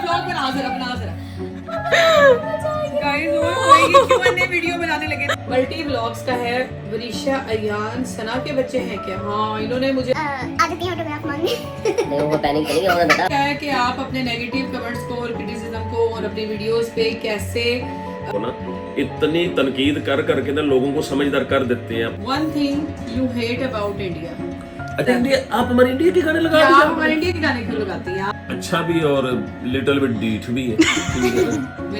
Vlog बना जरा guys वो होएगी क्यों वीडियो बनाने लगे। मल्टी व्लॉग्स का है। वरीशा अयान सना के बच्चे हैं क्या? हाँ, इन्होंने मुझे आदत है ऑटोग्राफ मांगने। नहीं वो पैनिक करेंगे और बता क्या है कि आप अपने नेगेटिव कमेंट्स को और क्रिटिसिज्म को और अपनी वीडियोस पे कैसे ना इतनी तनकीद कर करके ना लोगों को समझदार कर देते हैं। One thing you hate about India. अच्छा इंडिया, आप हमारे इंडिया के गाने लगा आप हमारे इंडिया के गाने क्यों लगाती हैं? अच्छा भी और लिटिल बिट डीठ भी है। ठीक है ना?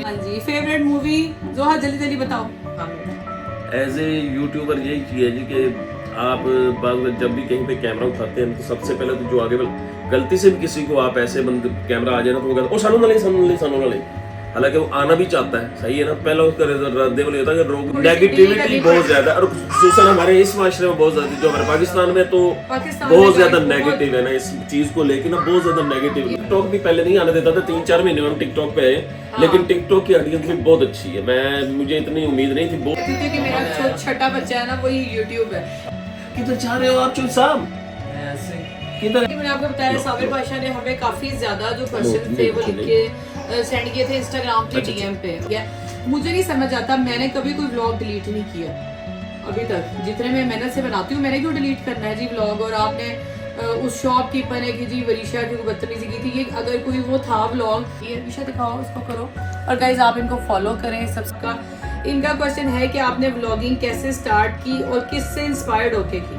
हाँ जी, फेवरेट मूवी जोहा जल्दी जल्दी बताओ। एज ए यूट्यूबर यही चीज है जी कि आप जब भी कहीं पे कैमरा उठाते हैं तो सबसे पहले तो जो आगे गलती से भी किसी को आप ऐसे बंद कैमरा आ जाए ना तो वो कहता है ओ सानू ना ले। हालांकि वो आना भी चाहता है, सही है ना। पहला उसका रद्दे वाले होता है कि लोग नेगेटिविटी बहुत ज्यादा और खुसूसन हमारे इस माशरे में बहुत ज्यादा, जो हमारे पाकिस्तान में तो बहुत ज्यादा नेगेटिव है ना इस चीज को लेके ना, बहुत ज्यादा नेगेटिव। टिकटॉक भी पहले नहीं आने देता था, 3-4 महीने में हम टिकटॉक पे आए, लेकिन टिकटॉक की ऑडियंस भी बहुत अच्छी है। मुझे इतनी उम्मीद नहीं थी। क्योंकि मेरा छठा बच्चा है ना वही यूट्यूब है। किधर जा रहे हो आप चुल साहब? किधर? मैंने आपको बताया साबिर पाशा ने हमें काफी ज्यादा जो क्वेश्चन थे वो लिख के सेंड किए थे इंस्टाग्राम पे डीएम पे। मुझे नहीं समझ आता, मैंने कभी कोई व्लॉग डिलीट नहीं किया अभी तक। जितने मैं मेहनत से बनाती हूँ मैंने क्यों डिलीट करना है जी व्लॉग। और आपने उस शॉपकीपर ने कि जी वरीशा की बदतमीजी की थी, ये अगर कोई वो था व्लॉग, ये वरीशा दिखाओ उसको करो। और गाइज आप इनको फॉलो करें सबका। इनका क्वेश्चन है कि आपने व्लॉगिंग कैसे स्टार्ट की और किससे इंस्पायर्ड होके की?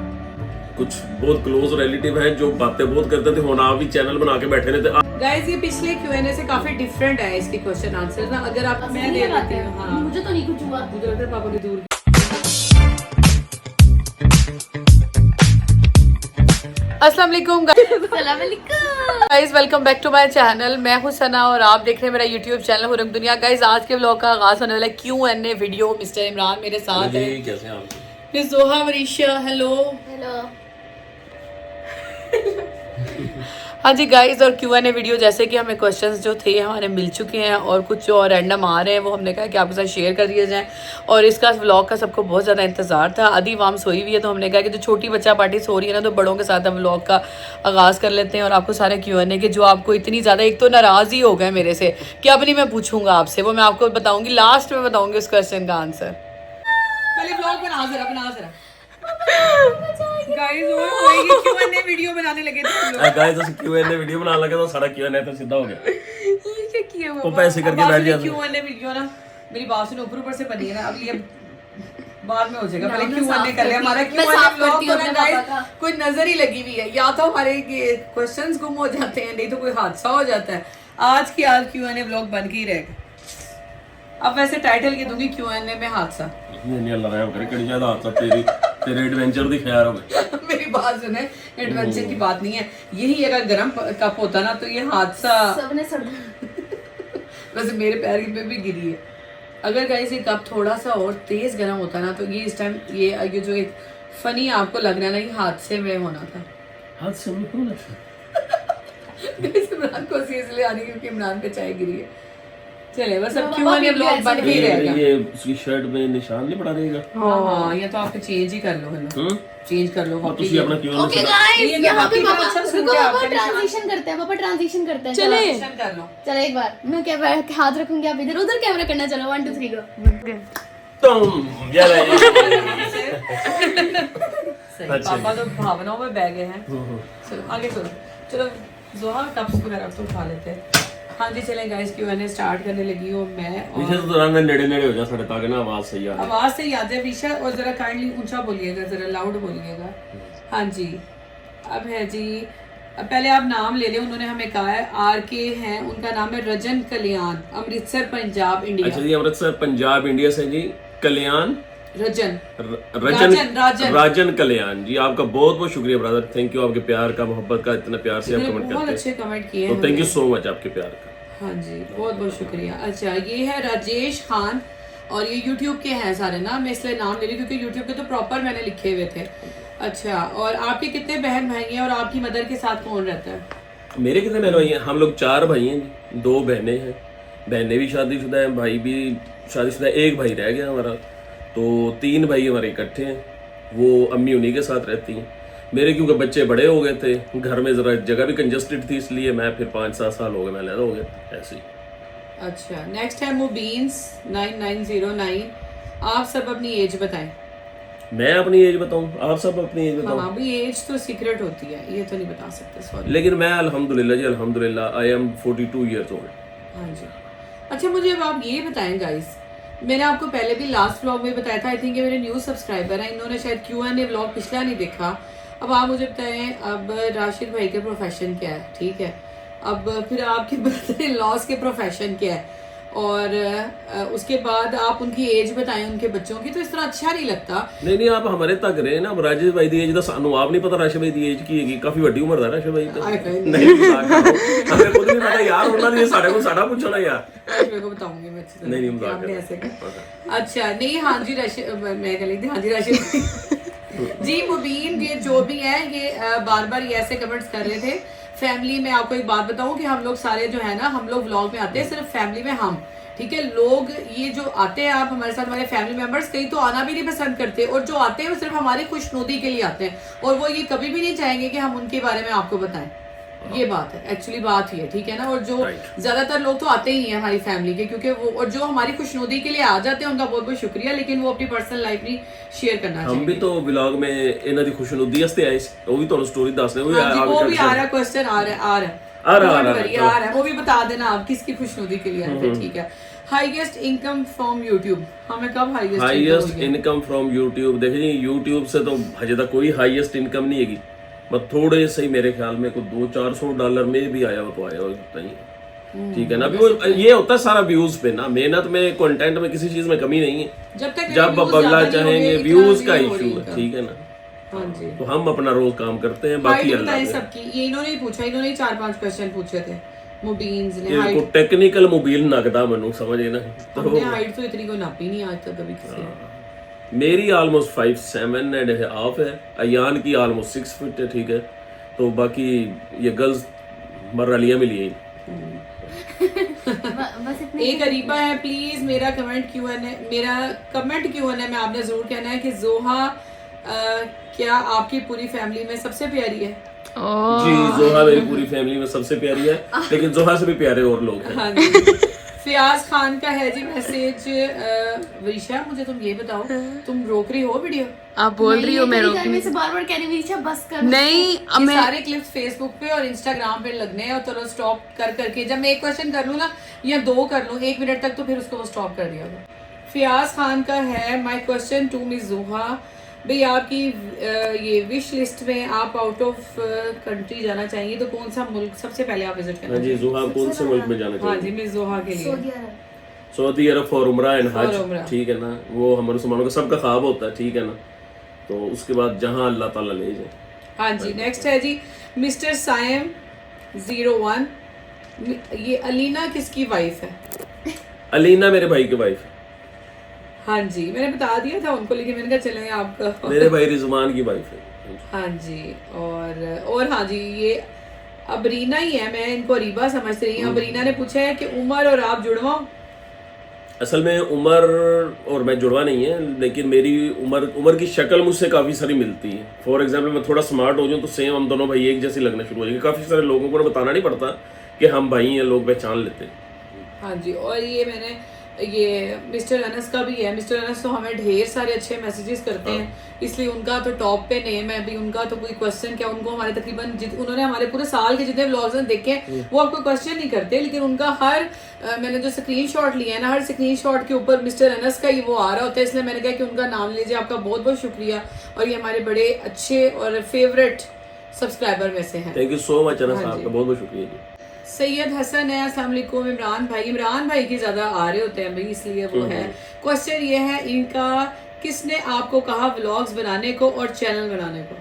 कुछ बहुत क्लोज रिलेटिव हैं जो बातें बहुत करते थे, होना भी चैनल बना के बैठे रहते। गाइस ये पिछले Q&A से काफी डिफरेंट है इसके क्वेश्चन आंसर ना। अगर आप मैं दे देती हूं। हां मुझे तो नहीं कुछ हुआ। मुझे लगता है पापा की दूर। अस्सलाम वालेकुम guys, welcome back to my channel. मैं हूं सना और आप देख रहे हैं मेरा यूट्यूब चैनल हुरम दुनिया। गाइस आज के व्लॉग का आगाज होने वाला है Q&A वीडियो। मिस्टर इमरान मेरे साथ है। कैसे हैं आप? मिस जोहा वरीशा हेलो। हाँ जी गाइस, और Q&A वीडियो जैसे कि हमें क्वेश्चंस जो थे हमारे मिल चुके हैं और कुछ जो और रैंडम आ रहे हैं वो हमने कहा कि आपके साथ शेयर कर दिए जाएं। और इसका व्लॉग का सबको बहुत ज़्यादा इंतज़ार था। आधी वाम सोई हुई है तो हमने कहा कि जो छोटी बच्चा पार्टी सो रही है ना तो बड़ों के साथ हम व्लॉग का आगाज़ कर लेते हैं। और आपको सारे Q&A के जो आपको इतनी ज़्यादा, एक तो नाराज़ ही हो गए मेरे से कि अब नहीं मैं पूछूंगा आपसे, वो मैं आपको बताऊँगी लास्ट में, बताऊँगी उस क्वेश्चन का आंसर। पहले व्लॉग बना जरा गाइस वो होएगी Q&A वीडियो बनाने लगे थे। गाइस ਅਸੀਂ Q&A वीडियो बनाने लगे तो सारा Q&A तो सीधा हो गया। ये क्या किया हुआ? वो पैसे करके बैठ जाते। Q&A वीडियो ना मेरी बात सुनो, ऊपर से बनी है ना, अब ये बाद में हो जाएगा। पहले Q&A कर ले। हमारा Q&A व्लॉग तो ना गाइस कोई नजर ही लगी हुई है, या तो हमारे क्वेश्चंस गुम हो जाते हैं नहीं तो कोई हादसा हो जाता है। आज की आज Q&A व्लॉग बन के ही रहेगा। अब वैसे टाइटल की दूंगी Q&A में हादसा। नहीं अल्लाह रहम करे, कड़ी ज्यादा हादसा तेरे एडवेंचर दी ख्याल हो गए। मेरी बात सुने, एडवेंचर की बात नहीं है, यही अगर गर्म कप होता ना तो ये हादसा सबने सड़ वैसे मेरे पैर पे भी गिरी है। अगर गाइस ये कप थोड़ा सा और तेज गर्म होता ना तो ये इस टाइम ये जो एक फनी आपको लग रहा है ना, ये हादसे में होना था। हादसे में कौन है? इमरान को इसलिए आनी क्योंकि इमरान पे चाय गिरी है। चले बस अब Q&A व्लॉग बन के ही रहेगा। ये उसकी शर्ट में निशान नहीं पड़ा रहेगा? हां ये तो आप चेंज ही कर लो। हेलो चेंज कर लो वाकई। ਤੁਸੀਂ ਆਪਣਾ Q&A ओके गाइस, यहाँ पे पापा रुको, पापा ट्रांजिशन करते हैं। पापा ट्रांजिशन करते हैं। चले कर लो। चलो एक बार मैं क्या हाथ रखूंगी, आप इधर उधर कैमरा करना। चलो 1 2 3 गो। तुम ये ले सही, पापा तो भावनाओं में बह गए हैं। चलो आगे चलो। चलो जोहा कप्स वगैरह तो उठा लेते हैं। हाँ जी चलें गाइस, Q&A स्टार्ट करने लगी हूँ मैं। पीछे तो दौरान में नेड़े हो जा साढ़े ताकि ना आवाज सही आ। आवाज से याद है विशा, और जरा काइंडली ऊंचा बोलिएगा, जरा लाउड बोलिएगा। हाँ जी अब है जी, पहले आप नाम ले लें। उन्होंने हमें कहा है RK हैं, उनका नाम है रजन कल्याण, अमृतसर पंजाब इंडिया। अच्छा जी, अमृतसर पंजाब इंडिया से जी। कल्याण राजन कल्याण जी, आपका बहुत बहुत शुक्रिया ब्रदर। थैंक यू आपके प्यार का, मोहब्बत का, इतना प्यार से आप कमेंट करते हैं। बहुत अच्छे कमेंट किए हैं, थैंक यू सो मच आपके प्यार का। हाँ जी बहुत बहुत शुक्रिया। अच्छा ये है राजेश खान और ये YouTube के हैं सारे ना, मैं इसलिए नाम ले रही क्योंकि YouTube के तो प्रॉपर मैंने लिखे हुए थे। अच्छा और आपके कितने बहन भाई हैं और आपकी मदर के साथ कौन रहता है? मेरे कितने बहन भाई हैं? हम लोग 4 भाई हैं, 2 बहनें हैं। बहनें भी शादीशुदा हैं, भाई भी शादीशुदा है। एक भाई रह गया हमारा, तो 3 भाई हमारे इकट्ठे हैं। वो अम्मी उन्हीं के साथ रहती हैं। मेरे क्योंकि बच्चे बड़े हो गए थे, घर में जरा जगह भी कंजस्टेड थी, इसलिए मैं फिर 5-7 साल हो गए मैं अलग हो गया ऐसे ही। अच्छा, नेक्स्ट है मुबीन्स 9909। आप सब अपनी एज बताएं। मैं अपनी एज बताऊं, आप सब अपनी एज बताओ। हाँ भी एज तो सीक्रेट होती है, ये तो नहीं बता सकते, सॉरी। लेकिन मैं अल्हम्दुलिल्लाह जी, अल्हम्दुलिल्लाह आई एम 42 ईयर्स ओल्ड। हाँ जी। अच्छा मुझे अब आप ये बताएं गाइस, मैंने आपको पहले भी लास्ट व्लॉग में बताया था, आई थिंक ये मेरे न्यू सब्सक्राइबर हैं, इन्होंने शायद Q&A व्लॉग पिछला नहीं देखा। अब आप मुझे बताएं, अब राशिद भाई के प्रोफेशन क्या है, ठीक है, अब फिर आपके ब्रदर इन लॉज के प्रोफेशन क्या है, और उसके बाद आप उनकी एज बताएं उनके बच्चों की, तो इस तरह अच्छा नहीं लगता। नहीं आप हमारे तक रहे ना, राजेश भाई दी एज ਦਾ ਸਾਨੂੰ ਆਪ ਨਹੀਂ ਪਤਾ, ਰਾਸ਼ਿਦ ਭਾਈ ਦੀ ਏਜ ਕੀ ਹੈਗੀ, ਕਾਫੀ ਵੱਡੀ ਉਮਰ ਦਾ ਰਾਸ਼ਿਦ ਭਾਈ ਤੇ ਨਹੀਂ ਹमें खुद नहीं पता यार, ਉਹਨਾਂ ਦੀ ਸਾਡੇ ਕੋਲ ਸਾਡਾ ਪੁੱਛਣਾ ਯਾਰ, मेरे को बताऊंगी मैं अच्छी तरह। नहीं मजाक आपने कर ऐसे कहा। अच्छा नहीं, हाँ जी राशिद, मैं कह रही थी हाँ जी राशिद जी। मुबीन ये जो भी है ये बार बार ये ऐसे कमेंट्स कर रहे थे। फैमिली में आपको एक बात बताऊं कि हम लोग सारे जो है ना, हम लोग व्लॉग में आते हैं सिर्फ फैमिली में हम, ठीक है। लोग ये जो आते हैं आप हमारे साथ, हमारे फैमिली मेंबर्स, कई तो आना भी नहीं पसंद करते, और जो आते हैं वो सिर्फ हमारी खुशनुदी के लिए आते हैं, और वो ये कभी भी नहीं चाहेंगे कि हम उनके बारे में आपको बताएं। ये बात है, एक्चुअली बात ही है, ठीक है ना। और जो ज्यादातर लोग तो आते ही हैं हमारी फैमिली के, क्योंकि वो, और जो हमारी खुशनुदी के लिए आ जाते हैं उनका बहुत बहुत शुक्रिया, लेकिन वो अपनी पर्सनल लाइफ नहीं शेयर करना हम भी तो व्लॉग में ਇਹਨਾਂ ਦੀ ਖੁਸ਼ਨੁਦੀ ਵਾਸਤੇ ਆਏ ਸੀ, ਉਹ ਵੀ ਤੁਹਾਨੂੰ ਸਟੋਰੀ ਦੱਸਦੇ वो भी आ रहा, क्वेश्चन आ रहा है, वो भी बता देना आप किसकी खुशनुदी के लिए आए थे, ठीक है। हाईएस्ट इनकम फ्रॉम यूट्यूब, हमें कब हाईएस्ट इनकम फ्रॉम यूट्यूब, देखिए जी यूट्यूब से तो हजे तक कोई हाईएस्ट इनकम नहीं हैगी, बस थोड़े सही मेरे ख्याल में को $200-400 में भी आया हो तो आया होता ही, ठीक है ना। अभी वो ये होता है सारा व्यूज पे ना, मेहनत में कंटेंट में किसी चीज में कमी नहीं है, जब बगला चाहेंगे व्यूज का इशू है, ठीक है ना। हाँ जी, तो हम अपना रोज काम करते हैं, बाकी अल्लाह सबकी। ये इन्होंने ही पूछा, इन्होंने ही 4-5 क्वेश्चन पूछे थे मुबीन्स ने। ये को टेक्निकल मोबाइल नगदा मनु समझे ना, तो हमने हाइट तो इतनी को नापी नहीं आज तक कभी किसी ने। मेरी ऑलमोस्ट 5'7.5" है, अयान की ऑलमोस्ट 6 फीट है, ठीक है। तो बाकी ये गर्ल्स मर्रालिया में लिए बस इतने। एक अरीबा है, प्लीज मेरा कमेंट Q&A में आपने जरूर कहना है कि जोहा क्या आपकी पूरी फैमिली में सबसे प्यारी है? जी जोहा मेरी पूरी फैमिली में सबसे प्यारी है, लेकिन जोहा से भी प्यारे और लोग हैं। हाँ जी। फयाज खान का है जी मैसेज, विशा मुझे तुम ये बताओ, तुम रोक रही हो वीडियो? आप बोल रही हो मैं रोक में से बार बार कह रही हूँ बस कर। नहीं, ये सारे क्लिप्स फेसबुक पे और इंस्टाग्राम पे लगने हैं, और चलो स्टॉप कर करके जब मैं एक क्वेश्चन कर लूँ ना, या 2 कर लूँ 1 मिनट तक, तो फिर उसको स्टॉप कर दिया होगा। फयाज खान का है, माय क्वेश्चन टू मिस जोहा, भाई आपकी ये विश लिस्ट में आप आउट ऑफ कंट्री जाना चाहिए तो कौन सा मुल्क सबसे पहले आप विजिट करना चाहिए? जी जोहा कौन से मुल्क में जाना चाहिए? हाँ जी मिस जोहा के लिए सऊदी अरब फॉर उमरा एंड हज, ठीक है ना। वो हमारे मुसलमानों का सबका ख्वाब होता है, ठीक है ना। तो उसके बाद जहां अल्लाह ताला ले जाए। हाँ जी नेक्स्ट है जी मिस्टर साइम 01, ये अलीना किसकी वाइफ है? अलीना मेरे भाई की वाइफ। हाँ जी मैंने बता दिया था उनको, लेकिन मैंने कहा चले आपका मेरे भाई रिजवान की वाइफ है। हाँ जी, और हाँ जी ये अबरीना ही है, मैं इनको अरीबा समझ रही हूँ। अबरीना ने पूछा है कि उमर और आप जुड़वा? असल में उमर और मैं जुड़वा नहीं है, लेकिन मेरी उमर की शक्ल मुझसे काफ़ी सारी मिलती है। फॉर एग्जांपल मैं थोड़ा स्मार्ट हो जाऊँ तो सेम हम दोनों भाई एक जैसी लगना शुरू हो जाएगी। काफ़ी सारे लोगों को बताना नहीं पड़ता कि हम भाई हैं, लोग पहचान लेते हैं। हाँ जी, और ये मैंने ये मिस्टर अनस का भी है। मिस्टर अनस तो हमें ढेर सारे अच्छे मैसेजेस करते हैं, इसलिए उनका तो टॉप पे नेम है। अभी उनका तो कोई क्वेश्चन क्या, उनको हमारे तकरीबन उन्होंने हमारे पूरे साल के जितने व्लॉग्स देखे वो आपको क्वेश्चन नहीं करते, लेकिन उनका हर मैंने जो स्क्रीनशॉट लिया है ना, हर स्क्रीनशॉट के ऊपर मिस्टर अनस का ही वो आ रहा होता है, इसलिए मैंने कहा कि उनका नाम लीजिए। आपका बहुत बहुत शुक्रिया, और ये हमारे बड़े अच्छे और फेवरेट सब्सक्राइबर में से हैं। Thank you so much Anas, आपका बहुत बहुत शुक्रिया जी। सैयद हसन है, अस्सलाम वालेकुम। इमरान भाई की ज्यादा आ रहे होते हैं भाई, इसलिए वो है। क्वेश्चन ये है इनका, किसने आपको कहा व्लॉग्स बनाने को और चैनल बनाने को?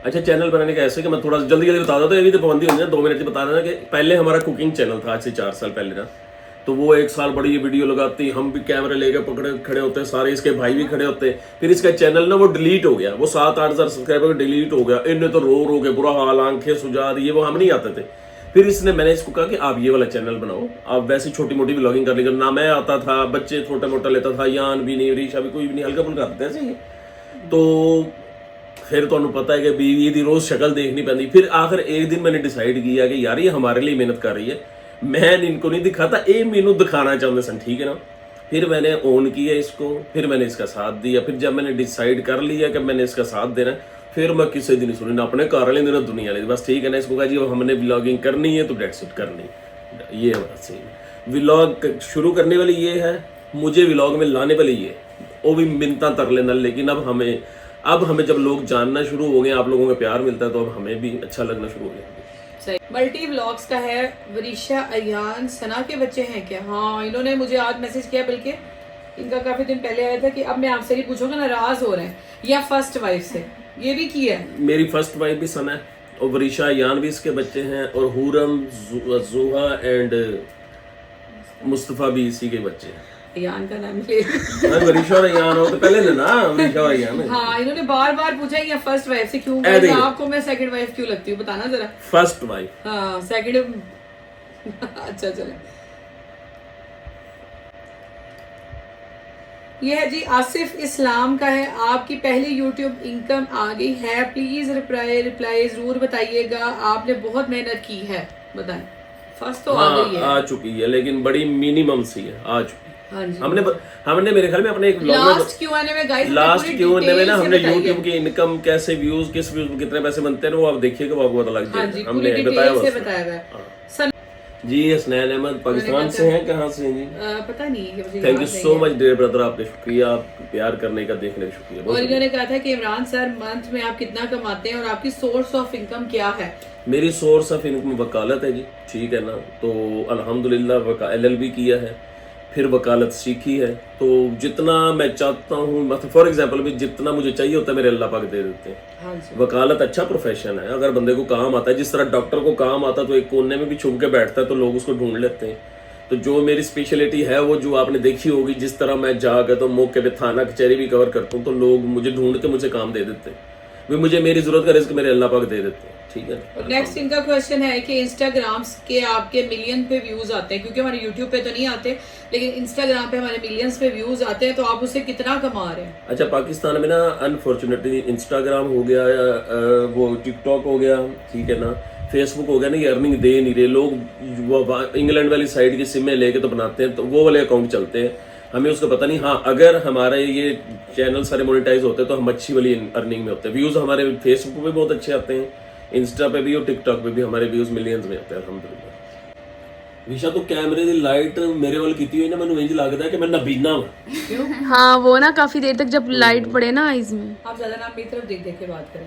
अच्छा चैनल बनाने का ऐसे कि मैं थोड़ा जल्दी बता देता हूँ, ये भी तो पाबंदी होती है 2 मिनट बता देना कि पहले हमारा कुकिंग चैनल था आज से 4 साल पहले ना, तो वो 1 साल बड़ी वीडियो लगाती, हम भी कैमरे लेके पकड़े खड़े होते हैं, सारे इसके भाई भी खड़े होते हैं। फिर इसका चैनल ना वो डिलीट हो गया, वो 7-8 हज़ार सब्सक्राइबर डिलीट हो गया। इनने तो रो के बुरा हाल, आंखें सुजा दी, वो हम नहीं आते थे। फिर मैंने इसको कहा कि आप ये वाला चैनल बनाओ, आप वैसे छोटी मोटी व्लॉगिंग कर लेंगे ना। मैं आता था, बच्चे छोटा मोटा लेता था, यान भी नहीं, रीशा भी, कोई भी नहीं, हल्का फुल्का आते थे। तो फिर ਤੁਹਾਨੂੰ पता है कि बीवी दी रोज शक्ल देखनी पैंदी। फिर आखिर एक दिन मैंने डिसाइड किया कि यार ये हमारे लिए मेहनत कर रही है, मैं इनको नहीं दिखाता, ये मैनू दिखाना चाहते सन, ठीक है ना। फिर मैंने ऑन किया इसको, फिर मैंने इसका साथ दिया। फिर जब मैंने डिसाइड कर लिया कि मैंने इसका साथ देना है, फिर मैं किसी दिन नहीं सुनी, ना अपने घर वाले ना दुनिया वाले, बस ठीक है ना। इसको कहा जी हमने व्लॉगिंग करनी है तो डेट्स इट, करनी ये है बात सही। व्लॉग शुरू करने वाली ये है, मुझे व्लॉग में लाने वाली ये, वो भी मिन्नतां तर लेना। लेकिन अब हमें जब लोग जानना शुरू हो गए, आप लोगों का प्यार मिलता है, तो अब हमें भी अच्छा लगना शुरू हो गया। सही। मल्टी व्लॉग्स का है। वरीशा अयान सना के बच्चे हैं क्या? हाँ, इन्होंने मुझे आज मैसेज किया, बल्कि इनका काफी दिन पहले आया था कि अब मैं आपसे नहीं पूछूंगा, नाराज हो रहे हैं, या फर्स्ट वाइफ से। ये भी किया है। मेरी फर्स्ट वाइफ भी सना है, और वरीशा अयान भी इसके बच्चे हैं, और हुरम, जुहा एंड मुस्तफा भी इसी के बच्चे हैं। अयान का नाम ले वरीशा और अयान हो तो पहले ना, वरीशा और अयान है। हाँ, इन्होंने बार बार पूछा या फर्स्ट वाइफ से क्यों, आपको मैं सेकंड वाइफ क्यों लगती हूँ, बताना जरा। First wife. हाँ, सेकंड अच्छा चले। ये है जी आसिफ इस्लाम का है, आपकी पहली YouTube इनकम आ गई है, प्लीज रिप्लाई जरूर बताइएगा, आपने बहुत मेहनत की है, बताएं। फर्स्ट तो आ गई है, आ चुकी है, लेकिन बड़ी मिनिमम सी है, आ चुकी है। हाँ जी। हमने मेरे ख्याल में अपने एक व्लॉग में लास्ट Q&A में गाइस, लास्ट Q&A में ना हमने YouTube की इनकम कैसे व्यूज, किस व्यूज में कितने पैसे बनते हैं, वो आप देखिएगा, वो आपको पता लग जाएगा। हमने बताया हुआ जी। हसनैन अहमद पाकिस्तान से हैं, कहाँ से हैं जी? पता नहीं है मुझे। Thank you so much dear brother, आपका शुक्रिया, आप प्यार करने का, देखने का शुक्रिया। और इन्होंने कहा था कि इमरान सर मंथ में आप कितना कमाते हैं और आपकी सोर्स ऑफ इनकम क्या है? मेरी सोर्स ऑफ इनकम वकालत है जी, ठीक है ना। तो अल्हम्दुलिल्लाह LLB किया है, फिर वकालत सीखी है, तो जितना मैं चाहता हूँ, मतलब फॉर एग्जांपल भी जितना मुझे चाहिए होता है मेरे अल्लाह पाक दे देते हैं। हाँ जी। वकालत अच्छा प्रोफेशन है, अगर बंदे को काम आता है, जिस तरह डॉक्टर को काम आता है तो एक कोने में भी छुप के बैठता है तो लोग उसको ढूंढ लेते हैं। तो जो मेरी स्पेशलिटी है वो जो आपने देखी होगी, जिस तरह मैं जाकर तो मौके पे थाना कचहरी भी कवर करता हूँ, तो लोग मुझे ढूंढ के मुझे काम दे देते हैं, वे मुझे मेरी जरूरत का रिस्क मेरे अल्लाह पाक दे देते हैं, ठीक है। नेक्स्ट इनका क्वेश्चन है कि इंस्टाग्राम के आपके मिलियन पे व्यूज आते हैं, क्योंकि हमारे यूट्यूब पे तो नहीं आते, लेकिन इंस्टाग्राम पे हमारे मिलियंस पे व्यूज आते हैं, तो आप उससे कितना कमा रहे हैं? अच्छा, पाकिस्तान में ना अनफॉर्चुनेटली इंस्टाग्राम हो गया, वो टिकटॉक हो गया, ठीक है ना, फेसबुक हो गया ना, ये अर्निंग दे नहीं रहे लोग। इंग्लैंड वाली साइड की सिमें लेके तो बनाते हैं, तो वो वाले अकाउंट चलते हैं, हमें उसका पता नहीं। हाँ, अगर हमारे ये चैनल सारे मोनेटाइज होते हैं तो हम अच्छी वाली अर्निंग में होते हैं। व्यूज हमारे फेसबुक पे बहुत अच्छे आते हैं, इंस्टा पे भी और टिकटॉक पे भी हमारे व्यूज मिलियंस में आते हैं अल्हम्दुलिल्लाह। विशा तो कैमरे की लाइट मेरे वाल की हुई ना, मैंने इंज लगता है कि मैं नबीना हूं। हाँ, वो ना काफी देर तक जब लाइट पड़े ना आईज में। आप ज्यादा ना अपनी तरफ देख के बात करें,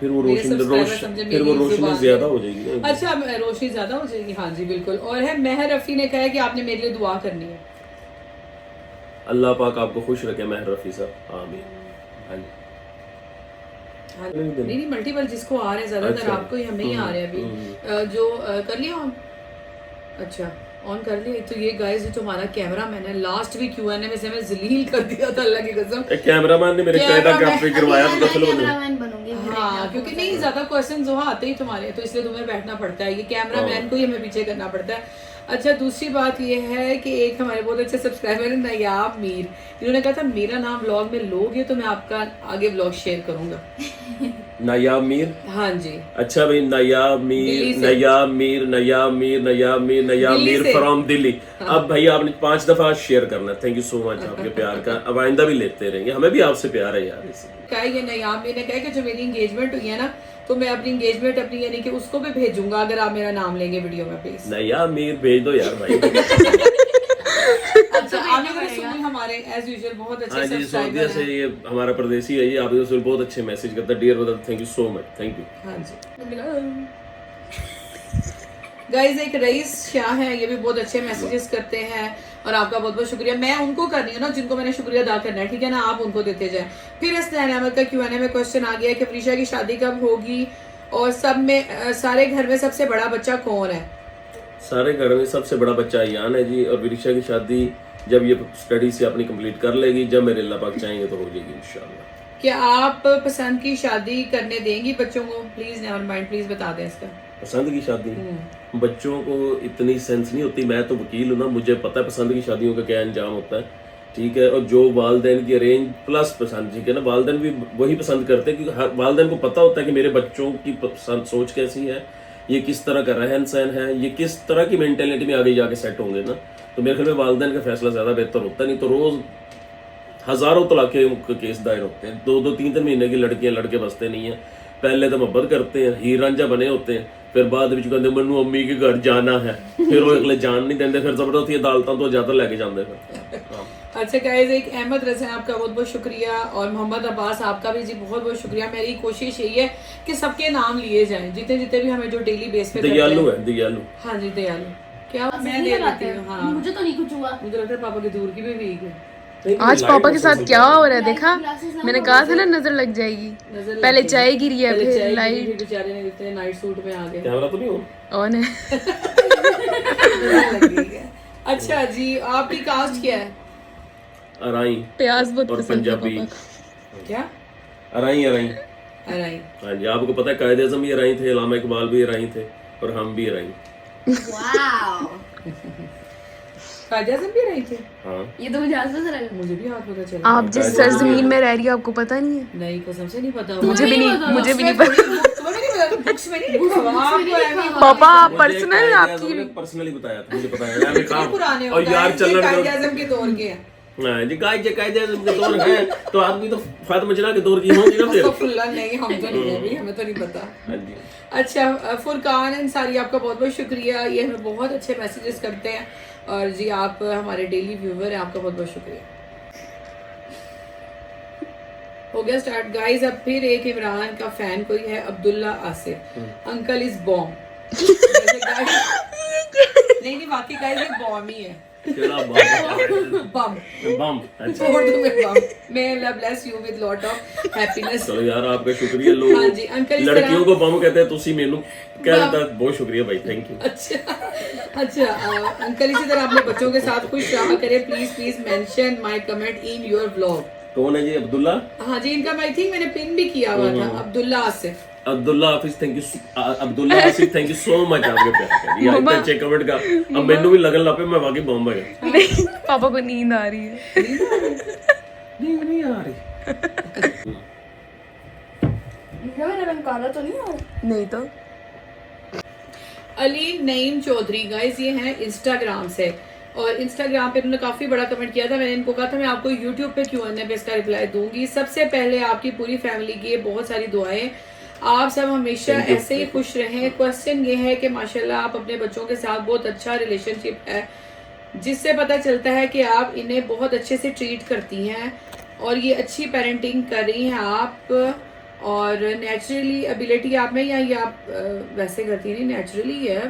फिर वो रोशनी ज्यादा हो जाएगी। अच्छा, रोशनी ज्यादा हो जाएगी, हाँ जी बिल्कुल। और है महर रफी ने कहा है कि आपने मेरे लिए दुआ करनी है। अल्लाह पाक आपको खुश रखे महर रफी साहब, आमीन। हाँ जी। नहीं मल्टीपल जिसको आ रहे हैं ज्यादातर, आपको ही हमें ही आ रहे हैं अभी। जो कर लिया ऑन, अच्छा ऑन कर लिए। तो ये गाइस जो हमारा कैमरामैन है, लास्ट वीक Q&A में से मैं जलील कर दिया था, अल्लाह की कसम। कैमरामैन ने मेरे कैदा काफी करवाया तो कैमरामैन बनूंगी। हाँ, क्योंकि नहीं ज्यादा क्वेश्चंस वहाँ आते ही तुम्हारे, तो इसलिए तुम्हें बैठना पड़ता है, ये कैमरामैन को ही हमें पीछे करना पड़ता है। अच्छा, दूसरी बात ये है कि एक हमारे बहुत अच्छे सब्सक्राइबर है नयाब मीर, इन्होंने कहा था मेरा नाम व्लॉग में लोगे तो मैं आपका आगे व्लॉग शेयर करूंगा। नयाब मीर, हाँ जी। अच्छा भाई, नयाब मीर फ्रॉम दिल्ली। अब भाई आपने 5 दफा शेयर करना, थैंक यू सो मच आपके प्यार का, अब आइंदा भी लेते रहेंगे, हमें भी आपसे प्यार है यार। क्या ये नयाब मीर ने कहा कि जो मेरी एंगेजमेंट हुई है ना, तो मैं अपनी एंगेजमेंट अपनी यानी कि उसको भी भेजूंगा अगर आप मेरा नाम लेंगे वीडियो में, प्लीज। नयाब मीर भेज दो यार भाई। अच्छा, आमिर रसूल हमारे एज यूजुअल बहुत अच्छे सब्सक्राइबर हैं। से ये हमारा परदेसी है, ये आमिर रसूल बहुत अच्छे मैसेज करता है, dear brother thank you so much, thank you. हाँ जी गाइस, एक रईस शाह है, ये भी बहुत अच्छे मैसेजेस करते हैं और आपका बहुत बहुत शुक्रिया। मैं उनको कर रही हूँ ना जिनको मैंने शुक्रिया अदा करना है, ठीक है ना, आप उनको देते जाए। फिर हसनैन अहमद का Q&A में क्वेश्चन आ गया कि वरीशा की शादी कब होगी और सब में सारे घर में सबसे बड़ा बच्चा कौन है? सारे घर में सबसे बड़ा बच्चा अयान है जी, और वरीशा की शादी जब ये स्टडी से अपनी कंप्लीट कर लेगी, जब मेरे अल्लाह पाक चाहेंगे तो हो जाएगी इंशाल्लाह। क्या आप पसंद की शादी करने देंगी बच्चों को? प्लीज नेवर माइंड, प्लीज बता दें इसका। पसंद की शादी बच्चों को इतनी सेंस नहीं होती, मैं तो वकील हूँ ना, मुझे पता है पसंद की शादियों का क्या अंजाम होता है। ठीक है। और जो वालदेन की रेंज प्लस पसंद, ठीक है ना, वालदेन भी वही पसंद करते हैं क्योंकि वालदेन को पता होता है कि मेरे बच्चों की पसंद सोच कैसी है, ये किस तरह का रहन सहन है, ये किस तरह की मेंटेलिटी में आगे जाके सेट होंगे ना। तो मेरे ख्याल में वालदेन का फैसला ज़्यादा बेहतर होता है। नहीं तो रोज़ हज़ारों तलाक़ के केस दायर होते हैं, 2-3 महीने की लड़कियां लड़के बसते नहीं हैं। पहले तो मोहब्बत करते हैं, हीर रांझा बने होते हैं, फिर बाद में कहते मैनू अम्मी के घर जाना है, फिर वो अगले जान नहीं देंगे, फिर जबरदस्ती अदालतों तो ज़्यादा लैके जाते फिर। अच्छा गाइस, एक अहमद रज़ा आपका बहुत बहुत शुक्रिया और मोहम्मद अब्बास आपका भी जी बहुत बहुत शुक्रिया। मेरी कोशिश यही है कि सबके नाम लिए जाएं, जितने जितने भी हमें जो डेली बेस पे दयालु है, दयालु। हाँ जी दयालु। क्या मैं दे देती हूँ। हाँ मुझे तो नहीं कुछ हुआ। मुझे लगता है पापा की दूर की भी वीक है। आज पापा के साथ क्या हो रहा है देखा, मैंने कहा था ना नजर लग जाएगी। पहले चाय गिरी है, फिर लाइट। बेचारे ने इतने नाइट सूट में आ गए। कैमरा तो नहीं ऑन है। अच्छा जी, आपकी कास्ट क्या है? अराई प्याज बहुत और पसंद है पंजाबी। पापा क्या? अराई अराई। अराई। हाँ जी, आपको पता है कायद आज़म भी अराई थे, अल्लामा इकबाल भी अराई थे और हम भी अराई। वाओ, कायद आज़म भी अराई थे? हाँ ये तो मुझे आज पता लगा। मुझे भी हाथ पता चला। आप जिस सरजमीन में रह रही हो आपको पता नहीं है? नहीं, कसम से नहीं पता। मुझे भी नहीं, मुझे भी नहीं पता। तुम्हें नहीं पता? बुक्स में नहीं लिखा हुआ। आपको ऐसे ही पापा मुझे पर्सनल कायद आज़म आपकी ने पर्सनली बताया था, मुझे पता है यार। मैं कितने पुराने और होते यार हैं, चलन कायद आज़म के दौर के हैं। हाँ जी, कायद आज़म के दौर है तो आदमी तो फातिमा जिन्ना के दौर की होंगी ना फिर। अस्तगफुरुल्लाह, नहीं हम तो नहीं है भी, हमें तो नहीं पता। हाँ जी। अच्छा, फुरकान अंसारी आपका बहुत बहुत शुक्रिया, ये हमें बहुत अच्छे मैसेजेस करते हैं और जी आप हमारे डेली व्यूवर हैं, आपका बहुत बहुत शुक्रिया। हो गया स्टार्ट गाइस। अब फिर एक इमरान का फैन कोई है, Abdullah Asif, uncle is bomb. नहीं वाकई गाइस ये बॉम्ब ही है। केड़ा बम? बम। बम। अच्छा उर्दू में बम। May Allah bless you with lot of happiness। चलो यार, आपका शुक्रिया। लोग हाँ जी, अंकल इस लड़कियों को बम कहते हैं, तुसी मेनू कहता, बहुत शुक्रिया भाई, थैंक यू। अच्छा अंकल इसी तरह अपने बच्चों के साथ खुश रहा करें। Please mention my comment in your vlog. कौन है जी? अब्दुल्ला? हाँ जी, इनका आई थिंक मैंने पिन भी किया हुआ था, Abdullah Asif. Abdullah Hafiz, thank you. Abdullah Asif, thank you so much आपके प्यार का। ये इतना अच्छे कमेंट का अब मेनू भी लगन लपे, मैं वाकई बम है। नहीं, पापा को नींद आ रही है। नहीं आ रही। मेरा रंग काला तो नहीं हो? नहीं तो अली नईम चौधरी गाइस, ये हैं इंस्टाग्राम से और इंस्टाग्राम पे उन्होंने काफी बड़ा कमेंट किया था। मैंने इनको कहा था मैं आपको यूट्यूब पे Q&A पे इसका रिप्लाई दूंगी। सबसे पहले आपकी पूरी फैमिली की बहुत सारी दुआएं, आप सब हमेशा ऐसे ही खुश रहें। क्वेश्चन ये है कि माशाल्लाह आप अपने बच्चों के साथ बहुत अच्छा रिलेशनशिप है, जिससे पता चलता है कि आप इन्हें बहुत अच्छे से ट्रीट करती हैं और ये अच्छी पेरेंटिंग कर रही हैं आप। और नेचुरली एबिलिटी आप में या ये आप वैसे करती हैं? नहीं, नेचुरली है।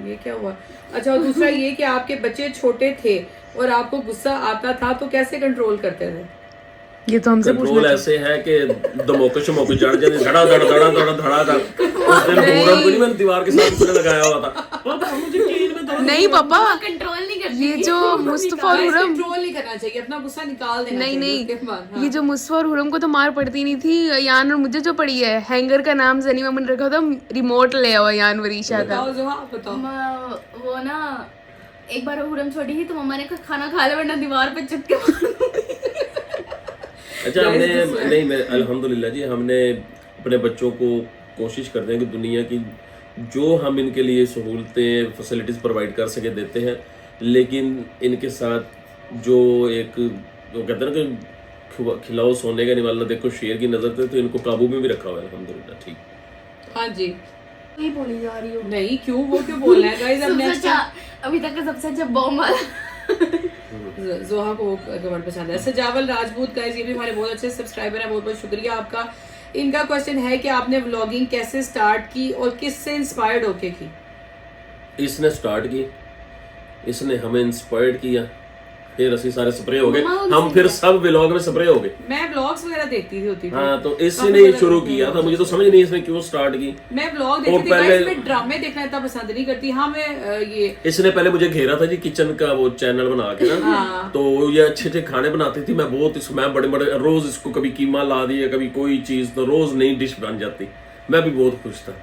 ये क्या हुआ? अच्छा, और दूसरा ये कि आपके बच्चे छोटे थे और आपको गुस्सा आता था तो कैसे कंट्रोल करते थे? ये तो हमसे कंट्रोल ऐसे है कि दमोके शमोके चढ़ जाते, धड़ा धड़ धड़ा धड़ा धड़ा धड़। उस दिन पूरा को नहीं, मैंने दीवार के साथ उसने लगाया हुआ था। पापा मुझे चीज में दर्द। नहीं पापा, कंट्रोल नहीं करती। ये जो मुस्तफा और हुरम, कंट्रोल नहीं करना चाहिए, अपना गुस्सा निकाल देना नहीं चाहिए नहीं उसके बाद। हाँ। ये जो मुस्तफा और हुरम को तो मार पड़ती नहीं थी, यान और मुझे जो पड़ी है, हैंगर का नाम जनी मामन रखा था, रिमोट ले आओ यान वरीशा का। बताओ जो, हाँ बताओ। वो ना एक बार हुरम छोटी थी तो मम्मा ने कहा खाना खा ले वरना दीवार पे चिपके मारूंगी। अच्छा, हमने नहीं, मैं अल्हम्दुलिल्लाह जी, हमने अपने बच्चों को कोशिश करते हैं कि दुनिया की जो हम इनके लिए सहूलतें फैसिलिटीज़ प्रोवाइड कर सके देते हैं, लेकिन इनके साथ जो एक जो कहते हैं ना कि खिलाओ सोने का निवाला देखो शेर की नज़र थे, तो इनको काबू में भी रखा हुआ है अल्हम्दुलिल्लाह। ठीक। हाँ जी, नहीं बोली जा रही हो। नहीं क्यों, वो क्यों बोल रहा है गाइस? अब नेक्स्ट अभी तक का सबसे अच्छा बॉम्ब वाला जोहा को कमेंट पसंद है। सजावल राजपूत गाइस, ये भी हमारे बहुत अच्छे सब्सक्राइबर हैं, बहुत बहुत शुक्रिया आपका। इनका क्वेश्चन है कि आपने व्लॉगिंग कैसे स्टार्ट की और किससे इंस्पायर्ड होके की? इसने स्टार्ट की, इसने हमें इंस्पायर्ड किया, फिर असि सारे स्प्रे हो गए, हम फिर सब व्लॉग में स्प्रे हो गए। मैं व्लॉग्स वगैरह देखती होती थी। हाँ, तो इसने शुरू किया था, मुझे तो समझ नहीं इसने क्यों स्टार्ट की। मैं व्लॉग देखती थी गाइस, मैं ड्रामे देखना इतना पसंद नहीं करती। हाँ मैं ये इसने पहले मुझे घेरा था जी किचन का वो चैनल बना के ना, तो ये अच्छे अच्छे खाने बनाती थी। मैं बहुत मैं बड़े बड़े रोज इसको कभी कीमा ला दिया, कभी कोई चीज, तो रोज नई डिश बन जाती। मैं भी बहुत खुश था।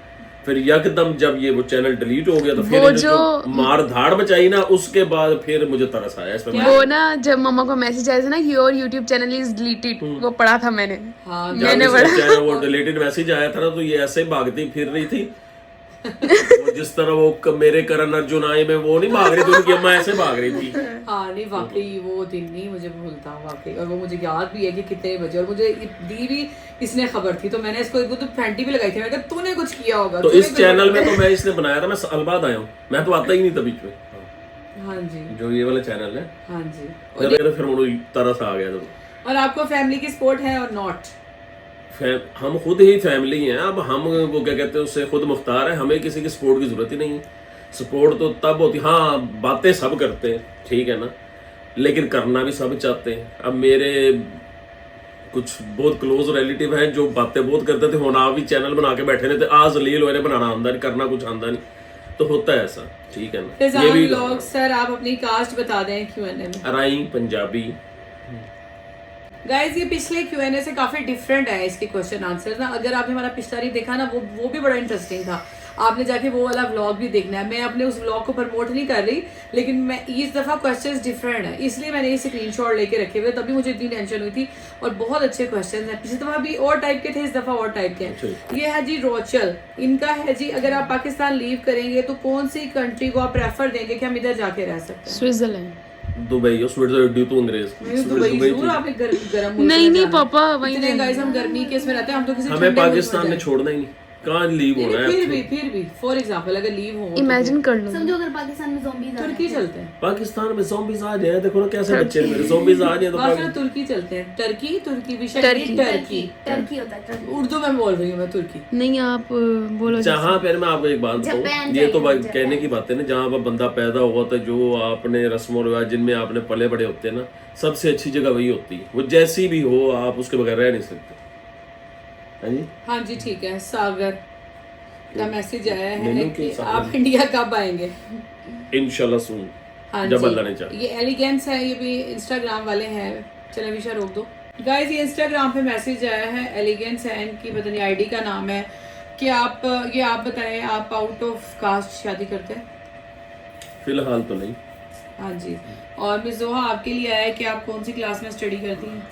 फिर यकदम जब ये वो चैनल डिलीट हो गया तो फिर वो जो मार धाड़ मचाई ना, उसके बाद फिर मुझे तरस आया इस पे। वो ना जब मम्मा को मैसेज आया था ना कि your YouTube channel is deleted, वो पढ़ा था मैंने। हाँ मैंने पढ़ा। वो डिलीटेड मैसेज आया था ना, तो ये ऐसे भागती फिर रही थी वो जिस तरह वो मेरे करण अर्जुन आए में वो नहीं भाग रही थी, उनकी अम्मा ऐसे भाग रही थी। हाँ नहीं वाकई वो दिन नहीं मुझे भूलता वाकई, और वो मुझे याद भी है कि कितने बजे, और मुझे दी भी इसने खबर थी, तो मैंने इसको एक तो फैंटी भी लगाई थी, मैंने कहा तूने कुछ किया होगा। तो इस चैनल में तो मैं इसने बनाया था, मैं साल बाद आया हूँ, मैं तो आता ही नहीं था बीच में। हाँ जी जो ये वाला चैनल है, हाँ जी। तो फिर मुझे तरस आ गया। और आपको फैमिली की सपोर्ट है और नॉट? हम खुद ही फैमिली हैं, अब हम वो क्या कहते हैं उससे खुद मुख्तार है, हमें किसी की सपोर्ट की जरूरत ही नहीं है। सपोर्ट तो तब होती, हाँ बातें सब करते हैं ठीक है ना, लेकिन करना भी सब चाहते हैं। अब मेरे कुछ बहुत क्लोज रिलेटिव हैं जो बातें बहुत करते थे, होना भी चैनल बना के बैठे नहीं थे, आज लील होने बनाना आंदा नहीं, करना कुछ आंदा नहीं, तो होता है ऐसा ठीक है ना। ये भी व्लॉग सर आप अपनी कास्ट बता दें Q&A में। अराई पंजाबी। गाइज ये पिछले Q&A से काफी डिफरेंट है इसके क्वेश्चन आंसर ना, अगर आपने हमारा पिछला नहीं देखा ना, वो भी बड़ा इंटरेस्टिंग था, आपने जाके वो वाला व्लॉग भी देखना है। मैं अपने उस व्लॉग को प्रमोट नहीं कर रही, लेकिन मैं इस दफा क्वेश्चंस डिफरेंट है, इसलिए मैंने ये स्क्रीनशॉट लेके रखे हुए, तभी मुझे इतनी टेंशन हुई थी। और बहुत अच्छे क्वेश्चंस हैं, पिछली दफा भी और टाइप के थे, इस दफा और टाइप के हैं। ये है जी रोचल, इनका है जी, अगर आप पाकिस्तान लीव करेंगे तो कौन सी कंट्री को आप प्रेफर देंगे कि हम इधर जाके रह सकते हैं? स्विट्जरलैंड। दुबई और स्विट्जरलैंड तो अंग्रेज। दुबई जरूर आपने गर्म नहीं पापा वही इतने गाइस हम गर्मी के इसमें रहते हैं, हम तो किसी हमें पाकिस्तान में छोड़ना ही नहीं, कहाँ लीव होना है। फिर भी फॉर एग्जांपल अगर लीव हो, इमेजिन कर लो, समझो अगर पाकिस्तान में ज़ॉम्बीज आ तुर्की चलते हैं। पाकिस्तान में ज़ॉम्बीज आ जाए, देखो ना कैसे बच्चे मेरे ज़ॉम्बीज आ जाए तो बस फिर तुर्की चलते हैं। टर्की विषय टर्की होता है टर्की। उर्दू में बोल रही हूँ मैं, तुर्की नहीं आप बोलो। जहाँ पे मैं आपको एक बात बताऊँ, ये तो कहने की बात है ना, जहाँ पर बंदा पैदा हुआ था, जो आपने रस्म रिवाज जिनमें आपने पले बड़े होते हैं ना, सबसे अच्छी जगह वही होती है, वो जैसी भी हो आप उसके बगैर रह नहीं सकते। हाँ जी ठीक है। सागर का मैसेज आया है कि आप इंडिया कब आएंगे? इंशाल्लाह सून, हाँ जब जी। अल्लाह ने चाहा। ये एलिगेंस है, ये भी इंस्टाग्राम वाले हैं। चलो विशा रोक दो गाइस, ये इंस्टाग्राम पे मैसेज आया है, एलिगेंस है इनकी पता नहीं आईडी का नाम है, कि आप ये आप बताएं आप आउट ऑफ कास्ट शादी करते हैं? फिलहाल तो नहीं। हाँ जी। और मिस जोहा आपके लिए आया है कि आप कौन सी क्लास में स्टडी करती हैं?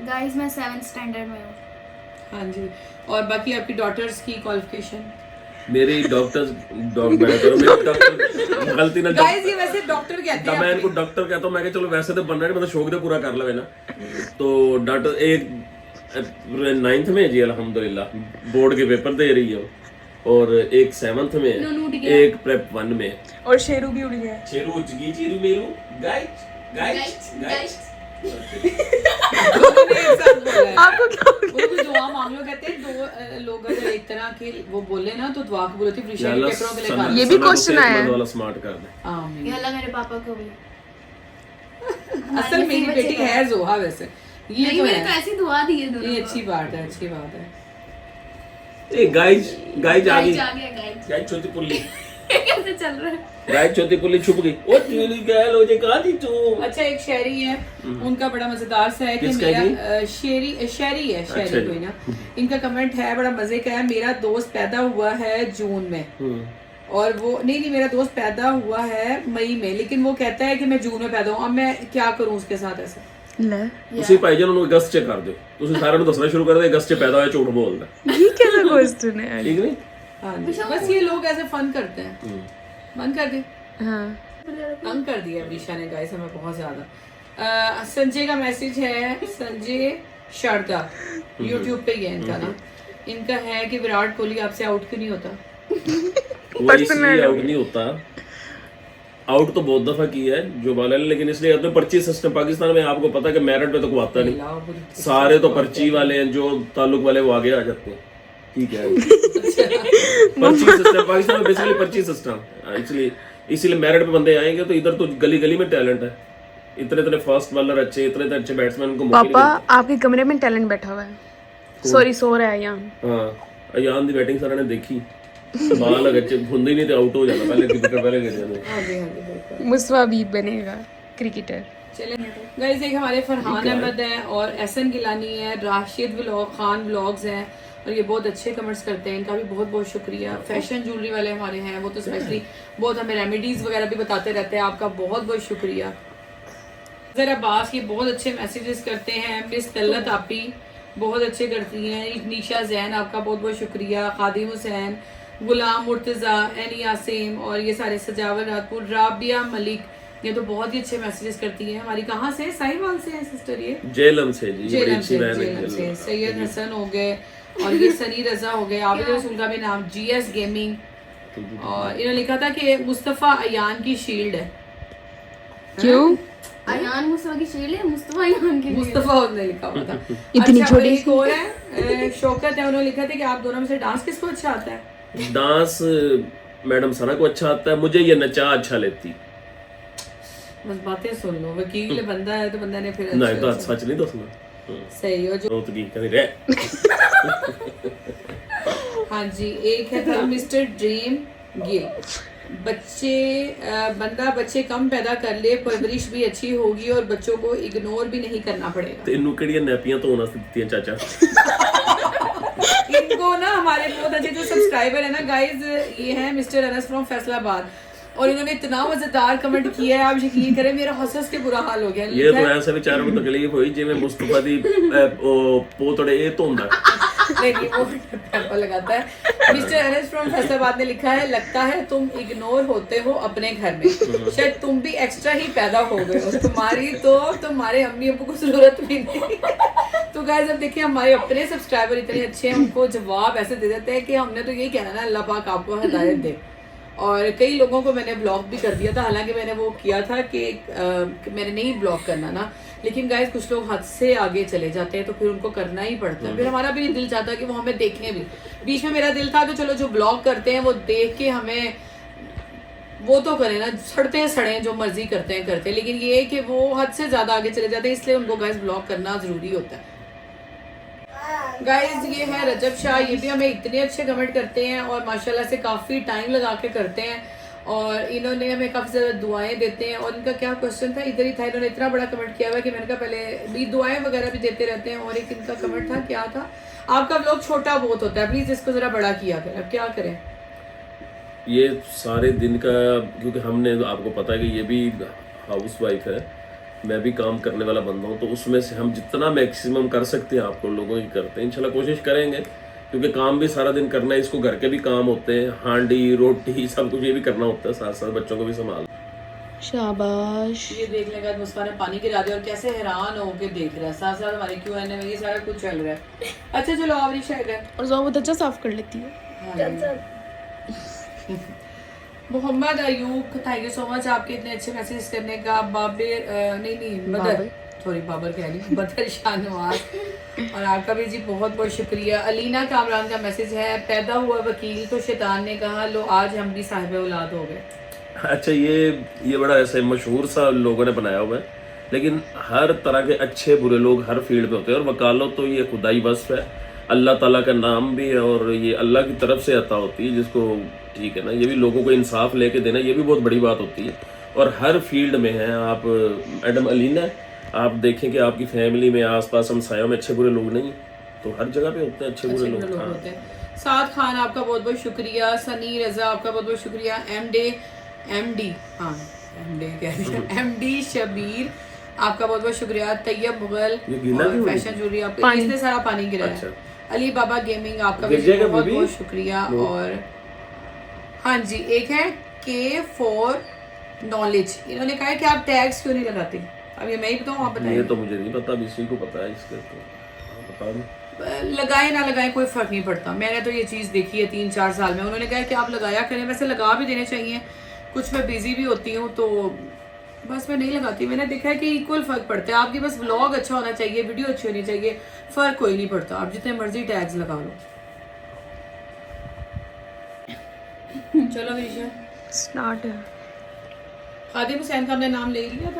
गाइस मैं 7th स्टैंडर्ड में हूँ। हाँ जी। और बाकी आपकी डॉटर्स की क्वालिफिकेशन? मेरी डॉक्टर गलती ना गाइस ये वैसे डॉक्टर कहते हैं, मैं इनको डॉक्टर कहता हूँ, मैं चलो वैसे तो बन रहे मतलब शौक तो पूरा कर लवे ना। तो डॉक्टर एक 9th में जी अल्हम्दुलिल्लाह बोर्ड के पेपर दे रही है, और एक 7th में, एक प्रेप 1 में। और शेरू भी उड़ गया। शेरू उचगी चीरू मेरू गाइस आपको क्या वो भी दुआ मांग लो, कहते हैं दो लोग अगर एक तरह के वो बोले ना तो दुआ कबूल होती है। पेपरों के लिए कर ये भी क्वेश्चन आया है वाला स्मार्ट कर दे। आमीन। ये अल्लाह मेरे पापा को भी। असल मेरी बेटी है जोहा वैसे, ये नहीं तो मैंने है, तो ऐसी दुआ दी है दोनों ये को। अच्छी बात है, अच्छी बात है। ए गाइस आ गई, गाइस आ गया गाइस। गाइस छोटी पुल्ली, कैसे चल रहा है? गाइस छोटी पुल्ली छुप गई। ओ तेरी गैल हो जे कहां थी तू? अच्छा एक शायरी है, उनका बड़ा मजेदार सा है कि किसका मेरा शायरी है कोई ना, इनका कमेंट है बड़ा मजे का है। मेरा दोस्त पैदा हुआ है जून में, और वो नहीं मेरा दोस्त पैदा हुआ है मई में, लेकिन वो कहता है कि मैं जून में पैदा हूँ, अब मैं क्या करूँ उसके साथ? ऐसा ਤੁਸੀਂ ਭਾਈ ਜਨ ਨੂੰ ਅਗਸਤ ਚ ਕਰ ਦਿਓ, ਤੁਸੀਂ ਸਾਰਿਆਂ ਨੂੰ ਦੱਸਣਾ ਸ਼ੁਰੂ ਕਰ ਦਿਓ ਅਗਸਤ ਚ ਪੈਦਾ ਹੋਇਆ ਝੂਠ ਬੋਲਦਾ। ये कैसा क्वेश्चन है? ठीक नहीं? हाँ जी, बस ये लोग ऐसे फन करते हैं। मन कर दे, हाँ तंग कर दिया विशा ने गाइस हमें बहुत ज्यादा। संजय का मैसेज है, संजय शारदा यूट्यूब पे ही है इनका नाम। इनका है कि विराट कोहली आपसे आउट क्यों नहीं होता? वो इसलिए आउट नहीं होता, आउट तो बहुत दफा की है जो वाले, लेकिन इसलिए अपने पर्ची सिस्टम पाकिस्तान में आपको पता है कि मेरिट पे तो कोई आता नहीं, सारे तो पर्ची वाले हैं, जो ताल्लुक वाले वो आगे आ जाते हैं। ठीक है पर्ची सिस्टम पाकिस्तान में बेसिकली पर्ची सिस्टम, इसलिए मेरिट पे बंदे आएंगे तो इधर तो गली गली में टैलेंट है, इतने फास्ट बॉलर अच्छे, इतने अच्छे बैट्समैन को मौके पापा आपके कमरे में टैलेंट बैठा हुआ है, सॉरी सो रहा है यहाँ। हाँ अयान दी बैटिंग सारा ने देखी, बाल अगर भुंदे ही नहीं तो आउट हो जाता, पहले विकेट पहले गिर जाते। हाँ जी हाँ जी बिल्कुल। मुस्तफा हबीब बनेगा क्रिकेटर। चले गाइस एक हमारे फरहान अहमद है और एहसन गिलानी है, राशिद व्लॉग, खान व्लॉग्स हैं, और ये बहुत अच्छे कमेंट्स करते हैं, इनका भी बहुत बहुत शुक्रिया। फैशन ज्वेलरी वाले हमारे हैं, वो तो स्पेशली बहुत हमें रेमेडीज़ वगैरह भी बताते रहते हैं, आपका बहुत बहुत शुक्रिया। ज़रा अब्बास ये बहुत अच्छे मैसेजेस करते हैं। मिस तल्लत आपी बहुत अच्छे करती हैं। निशा जैन आपका बहुत बहुत शुक्रिया। खादिम हुसैन, गुलाम मुर्तज़ा, एनी आसिम और ये सारे सजावल रातपुर, राबिया मलिक, ये तो बहुत ही अच्छे मैसेजेस करती हैं। हमारी कहाँ से? साहिवाल से है सिस्टर, ये जेलम से जी, जेलम से सैयद हसन हो गए और ये सनी रजा हो गए। आबिद रसूल का भी नाम, GS गेमिंग, और इन्होंने लिखा था कि मुस्तफ़ा अयान की शील्ड है। क्यों? अयान मुस्तफा की शील्ड है, मुस्तफा अयान की मुस्तफा उसने लिखा हुआ था। इतनी अच्छा, छोटी एक और है शौकत है, उन्होंने लिखा था कि आप दोनों में से डांस किसको अच्छा आता है? डांस मैडम सना को अच्छा आता है, मुझे ये नचा अच्छा लेती। बस बातें सुन लो, वकील बंदा है तो बंदा ने फिर नहीं तो सच नहीं तो सुना सही हो जो। तो की कहीं रे हाँ जी, एक है था मिस्टर ड्रीम गिल, बच्चे कम पैदा कर ले, परवरिश भी अच्छी होगी और बच्चों को इग्नोर भी नहीं करना पड़ेगा। तेनू केड़ियां नैपियां तो होना दित्तियां चाचा। इनको ना हमारे बहुत अच्छे जो सब्सक्राइबर है ना गाइज, ये हैं मिस्टर अनस फ्रॉम फैसलाबाद, और इन्होंने इतना मजेदार कमेंट किया है, आप यकीन करें मेरा हंस के बुरा हाल हो गया। ये तो ऐसे बेचारों को तकलीफ हुई जिवें मुस्तफा दी पोतड़े ये धोंदा। नहीं वो पेपर लगाता है। मिस्टर अनस फ्रॉम फैसलाबाद ने लिखा है, लगता है तुम इग्नोर होते हो अपने घर में, शायद तुम भी एक्स्ट्रा ही पैदा हो गए हो, तुम्हारी तो तुम्हारे अम्मी अब्बू को जरूरत भी नहीं। तो गाइस अब देखिए हमारे अपने सब्सक्राइबर इतने अच्छे हैं, उनको जवाब ऐसे दे देते हैं कि हमने तो यही कहना ना, अल्लाह पाक आपको हिदायत दे। और कई लोगों को मैंने ब्लॉक भी कर दिया था, हालांकि मैंने वो किया था कि मैंने नहीं ब्लॉक करना ना, लेकिन गाइस कुछ लोग हद से आगे चले जाते हैं तो फिर उनको करना ही पड़ता है। फिर हमारा भी दिल चाहता है कि वो हमें देखें भी। बीच में मेरा दिल था कि चलो जो ब्लॉक करते हैं वो देख के हमें वो तो करें ना, सड़ते हैं सड़े जो मर्जी करते हैं करते हैं, लेकिन ये कि वो हद से ज़्यादा आगे चले जाते हैं, इसलिए उनको गाइस ब्लॉक करना ज़रूरी होता है। गाइज ये है रजब शाह, ये भी हमें इतने अच्छे कमेंट करते हैं और माशाल्लाह से काफ़ी टाइम लगा के करते हैं, और इन्होंने हमें काफ़ी ज़्यादा दुआएं देते हैं। और इनका क्या क्वेश्चन था, इधर ही था, इन्होंने इतना बड़ा कमेंट किया हुआ कि मैंने कहा पहले भी दुआएं वगैरह भी देते रहते हैं। और एक इनका कमेंट था, क्या था, आपका व्लॉग छोटा बहुत होता है, प्लीज़ इसको ज़रा बड़ा किया करें। अब क्या करें, ये सारे दिन का, क्योंकि हमने आपको पता है कि ये भी हाउस वाइफ है, मैं भी काम करने वाला बंदा हूँ, तो उसमें से हम जितना मैक्सिमम कर सकते हैं आपको लोगों की करते हैं, इंशाल्लाह कोशिश करेंगे, क्योंकि काम भी सारा दिन करना है, इसको घर के भी काम होते हैं, हांडी रोटी सब कुछ ये भी करना होता है, साथ साथ बच्चों को भी संभाल। शाबाश। ये देखने का मुस्फा ने पानी गिरा दिया और कैसे हैरान हो के देख रहा है, साथ साथ हमारे Q&A में ये सारा कुछ चल रहा है। अच्छा चलो आप शायद और जो बहुत अच्छा साफ कर लेती है। Mohammad Ayub, thank you so much आपके इतने अच्छे मैसेज करने का। बाबर कह रही बदर शाहनवाज, और आपका भी जी बहुत बहुत शुक्रिया। अलीना कामरान का मैसेज है, पैदा हुआ वकील तो शैतान ने कहा लो आज हम भी साहिब औलाद हो गए। अच्छा ये बड़ा ऐसे मशहूर सा लोगों ने बनाया हुआ है, लेकिन हर तरह के अच्छे बुरे लोग हर फील्ड में होते हैं, और वकालत तो ये खुदाई वस्फ है, अल्लाह ताला का नाम भी है, और ये अल्लाह की तरफ से अता होती है जिसको, ठीक है ना, ये भी लोगों को इंसाफ लेके देना, ये भी बहुत बड़ी बात होती है। और हर फील्ड में है आप मैडम अलीना, आप देखें कि आपकी फैमिली में आसपास हमसायों में अच्छे बुरे लोग नहीं, तो हर जगह पे होते हैं अच्छे बुरे लोग होते हैं। साद खान आपका बहुत बहुत शुक्रिया। सनी रजा आपका बहुत बहुत शुक्रिया। एमडी शबीर आपका बहुत बहुत शुक्रिया। तैयब मुगल, फैशन ज्वेलरी, आपका इतने सारा पानी गिरा है। अली बाबा गेमिंग आपका भी बहुत बहुत शुक्रिया। और हाँ जी, एक है K4 नॉलेज, इन्होंने कहा है कि आप टैग्स क्यों नहीं लगाते। अब ये मैं ही बताऊँ, आप बताइए। ये तो मुझे नहीं पता, इसी को पता है, इसके तो बता दो। लगाए ना लगाए कोई फर्क नहीं पड़ता, मैंने तो ये चीज़ देखी है 3-4 साल में। उन्होंने कहा कि आप लगाया करें, वैसे लगा भी देने चाहिए, कुछ मैं बिजी भी होती हूँ तो बस मैं नहीं लगाती। मैंने देखा है कि इक्वल फर्क पड़ता है, आपकी बस व्लॉग अच्छा होना चाहिए, वीडियो अच्छी होनी चाहिए, फर्क कोई नहीं पड़ता, आप जितने मर्जी टैग्स लगा लो। चलो विषय स्टार्ट है। खादिम हुसैन का हमने नाम ले लिया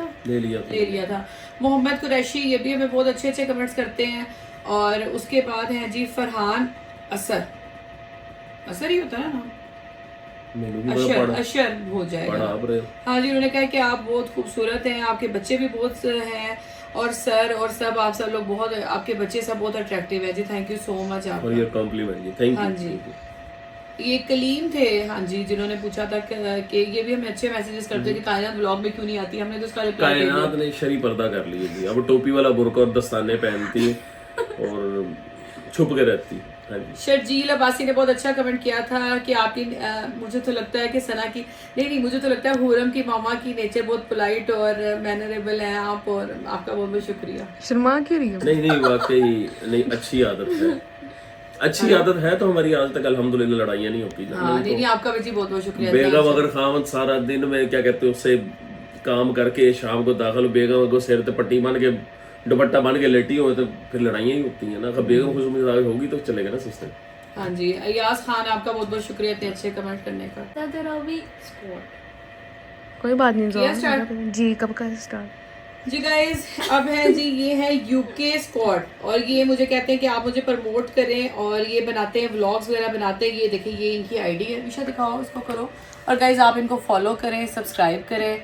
था। मोहम्मद कुरैशी, ये भी हमें बहुत अच्छे अच्छे कमेंट्स करते हैं। और उसके बाद हैं जी फरहान असर ही होता है ना, अशर हो जाएगा। हाँ जी, उन्होंने कहा कि आप बहुत खूबसूरत हैं, आपके बच्चे भी बहुत हैं, और सर और सब आप सब लोग बहुत, आपके बच्चे सब बहुत अट्रैक्टिव है जी, थैंक यू सो मच आप। और ये कॉम्प्लीमेंट जी, थैंक यू। हाँ जी, ये कलीम थे, हाँ जी, जिन्होंने पूछा था कि ये भी हमें अच्छे मैसेजेस करते हैं कि कायनात व्लॉग में क्यों नहीं आती, हमने तो उसका रिप्लाई दे दिया। कायनात ने शरी पर्दा कर लिया जी, अब टोपी वाला बुर्का और दस्ताने पहनती है और छुप के रहती है। हाँ जी। शर्जील अब्बासी ने बहुत अच्छा कमेंट किया था कि आपकी मुझे तो लगता है कि सना की नहीं, मुझे तो लगता है हुरम की मामा की नेचर बहुत पोलाइट और मैनरेबल है आप, और आपका बहुत बहुत शुक्रिया। शर्मा क्यों रही हो? नहीं वाकई नहीं, अच्छी आदत है, अच्छी आदत है तो हमारी आज तक अल्हम्दुलिल्लाह लड़ाइयाँ नहीं होती। हाँ नहीं, आपका भी जी बहुत बहुत शुक्रिया। बेगम अगर खामद सारा दिन में क्या कहते हैं उससे काम करके शाम को दाखिल, बेगम को सिर पे पट्टी बांध के दुपट्टा बांध के लेटी हो तो फिर लड़ाइयाँ ही होती हैं ना। अगर बेगम खुश मिजाज होगी तो चलेगा ना सिस्टम। हाँ जी, अयाज खान आपका बहुत बहुत शुक्रिया इतने अच्छे कमेंट करने का। तेरा भी स्क्वाड कोई बात नहीं किया start? जी, कब का स्टार्ट? जी गाइज, अब है जी, ये है यूके स्क्वाड, और ये मुझे कहते हैं कि आप मुझे प्रमोट करें, और ये बनाते हैं व्लॉग्स वगैरह बनाते हैं। ये देखिए, ये इनकी आईडी है, विशा दिखाओ, इसको करो, और गाइज आप इनको फॉलो करें, सब्सक्राइब करें,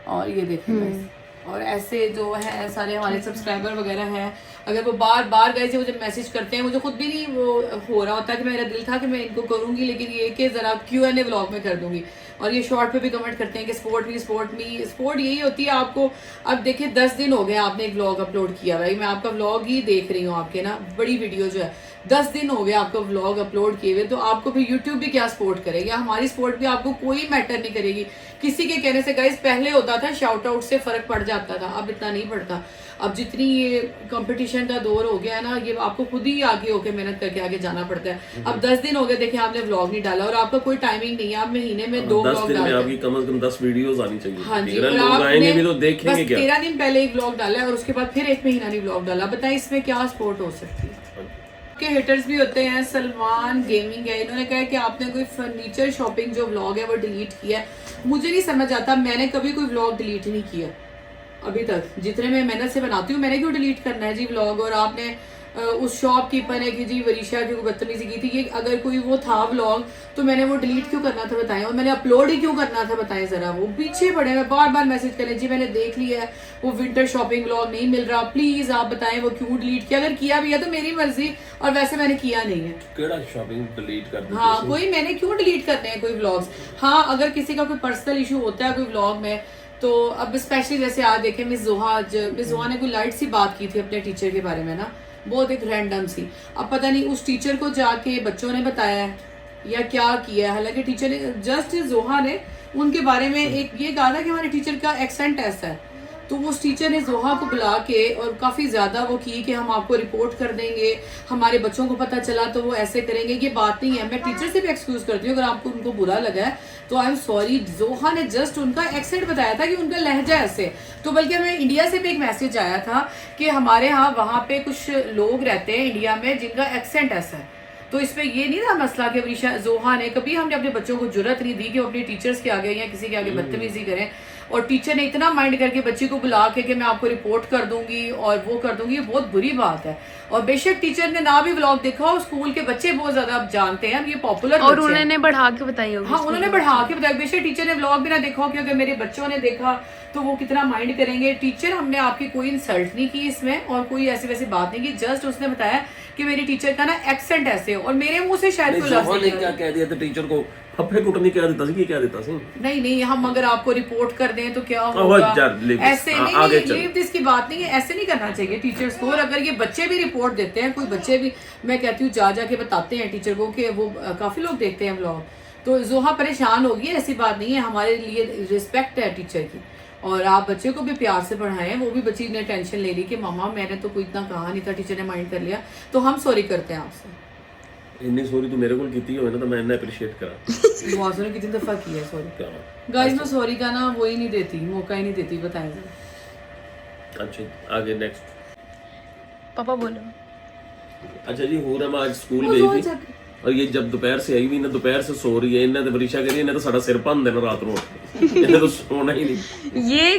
और ये देखें guys। और ऐसे जो है सारे हमारे सब्सक्राइबर वगैरह हैं, अगर वो बार बार गाइज मुझे मैसेज करते हैं, मुझे खुद भी नहीं वो हो रहा होता कि मेरा दिल था कि मैं इनको करूँगी, लेकिन ये कि ज़रा Q&A व्लॉग में कर दूँगी। और ये शॉर्ट पे भी कमेंट करते हैं कि सपोर्ट मी, सपोर्ट यही होती है आपको। अब देखिए 10 दिन हो गए आपने एक व्लॉग अपलोड किया, भाई मैं आपका व्लॉग ही देख रही हूँ, आपके ना बड़ी वीडियो जो है 10 दिन हो गए आपको व्लॉग अपलोड किए हुए, तो आपको फिर यूट्यूब भी क्या सपोर्ट करेगा, हमारी सपोर्ट भी आपको कोई मैटर नहीं करेगी किसी के कहने से। गाइस पहले होता था शाउट आउट से फर्क पड़ जाता था, अब इतना नहीं पड़ता। अब जितनी ये कंपटीशन का दौर हो गया है ना, ये आपको खुद ही आगे होके मेहनत करके आगे जाना पड़ता है। अब 10 दिन हो गए देखिए आपने व्लॉग नहीं डाला, और आपका कोई टाइमिंग नहीं है, आप महीने में 2 व्लॉग डालते हैं। आपकी कम से कम 10 वीडियोस आनी चाहिए। हाँ जी, लोग आएंगे भी तो देखेंगे बस क्या। 13 दिन पहले एक व्लॉग डाला है और उसके बाद फिर एक महीना नहीं व्लॉग डाला, बताएं इसमें क्या सपोर्ट हो सकती है। के हेटर्स भी होते हैं, सलमान गेमिंग है, इन्होंने कहा कि आपने कोई फर्नीचर शॉपिंग जो व्लॉग है वो डिलीट किया है। मुझे नहीं समझ आता, मैंने कभी कोई व्लॉग डिलीट नहीं किया अभी तक, जितने मैं मेहनत से बनाती हूँ, मैंने क्यों डिलीट करना है जी व्लॉग। और आपने उस शॉपकीपर ने कि जी वरीशा की बदतमीजी की थी, ये अगर कोई वो था व्लॉग तो मैंने वो डिलीट क्यों करना था बताएं, और मैंने अपलोड ही क्यों करना था बताएं जरा। वो पीछे पड़े हैं, बार बार मैसेज करें जी मैंने देख लिया है वो विंटर शॉपिंग व्लॉग नहीं मिल रहा, प्लीज आप बताएं वो क्यों डिलीट किया, अगर किया भी है तो मेरी मर्जी, और वैसे मैंने किया नहीं है। केड़ा शॉपिंग डिलीट कर दी? हाँ, कोई मैंने क्यों डिलीट करने हैं कोई व्लॉग्स। हाँ, अगर किसी का कोई पर्सनल इशू होता है कोई व्लॉग में, तो अब स्पेशली जैसे आज देखें मिस जोहा ने कोई लाइट सी बात की थी अपने टीचर के बारे में ना, बहुत एक रैंडम सी। अब पता नहीं उस टीचर को जाके बच्चों ने बताया है या क्या किया है, हालांकि टीचर ने जस्ट जोहा ने उनके बारे में एक ये कहा था कि हमारे टीचर का एक्सेंट ऐसा है, तो उस टीचर ने जोहा को बुला के और काफ़ी ज़्यादा वो की कि हम आपको रिपोर्ट कर देंगे, हमारे बच्चों को पता चला तो वो ऐसे करेंगे। ये बात नहीं है, मैं टीचर से भी एक्सक्यूज़ करती हूँ, अगर आपको उनको बुरा लगा है तो आई एम सॉरी। जोहा ने जस्ट उनका एक्सेंट बताया था कि उनका लहजा ऐसे, तो बल्कि हमें इंडिया से भी एक मैसेज आया था कि हमारे यहाँ वहाँ पे कुछ लोग रहते हैं इंडिया में जिनका एक्सेंट ऐसा है, तो इसमें ये नहीं था मसला कि वरीशा जोहा ने कभी हमने अपने बच्चों को जरूरत नहीं दी कि वो अपने टीचर्स के आगे या किसी के आगे बदतमीजी करें, और टीचर ने इतना माइंड करके बच्ची को बुला के कि मैं आपको रिपोर्ट कर दूंगी और वो कर दूंगी, ये बहुत बुरी बात है। और बेशक टीचर ने ना भी व्लॉग देखा हो, स्कूल के बच्चे बहुत ज्यादा आप जानते हैं, ये पॉपुलर और उन्होंने बढ़ा के बताई होगी। हाँ, उन्होंने बढ़ा के बताया, बेशक टीचर ने व्लॉग भी ना देखा हो, कि अगर मेरे बच्चों ने देखा तो वो कितना माइंड करेंगे। टीचर हमने आपकी कोई इंसल्ट नहीं की इसमें, और कोई ऐसी वैसी बात नहीं की, जस्ट उसने बताया कि मेरी टीचर का ना एक्सेंट ऐसे हो, और मेरे मुंह से शायद कोई लफ्ज़ ने क्या कह दिया था टीचर को, फफे कुटनी कह देता सी, क्या देता सी? नहीं, हम अगर आपको रिपोर्ट कर दें तो क्या होगा, ऐसे नहीं, इसकी बात नहीं है, ऐसे नहीं करना चाहिए टीचर्स को। और अगर ये बच्चे भी रिपोर्ट देते हैं, कोई बच्चे भी, मैं कहती हूँ जा के बताते हैं टीचर को कि वो काफी लोग देखते हैं व्लॉग, तो जोहा परेशान होगी, ऐसी बात नहीं है, हमारे लिए रिस्पेक्ट है टीचर की। और आप बच्चे को भी प्यार से पढ़ाएं, वो भी बच्ची ने टेंशन ले ली कि मामा मैंने तो कोई इतना कहा नहीं था, टीचर ने माइंड कर लिया, तो हम सॉरी करते हैं आपसे। इतनी सॉरी तो मेरे को कीती हो ना, तो मैंने अप्रिशिएट करा। बहुत ने कितनी दफा की है सॉरी गाइस, मैं सॉरी का ना वो ही नहीं देती, मौका ही नहीं देती, बताएं जरा। अच्छा आगे नेक्स्ट पापा बोलो। अच्छा जी, हुरम आज स्कूल गई थी, और ये जब दोपहर से आई हुई ना, दोपहर से सो रही है, इन्हें तो वरीशा करी, इन्हें तो साड़ा सिर भन देना रात को, इन्हें तो सोना ही नहीं। ये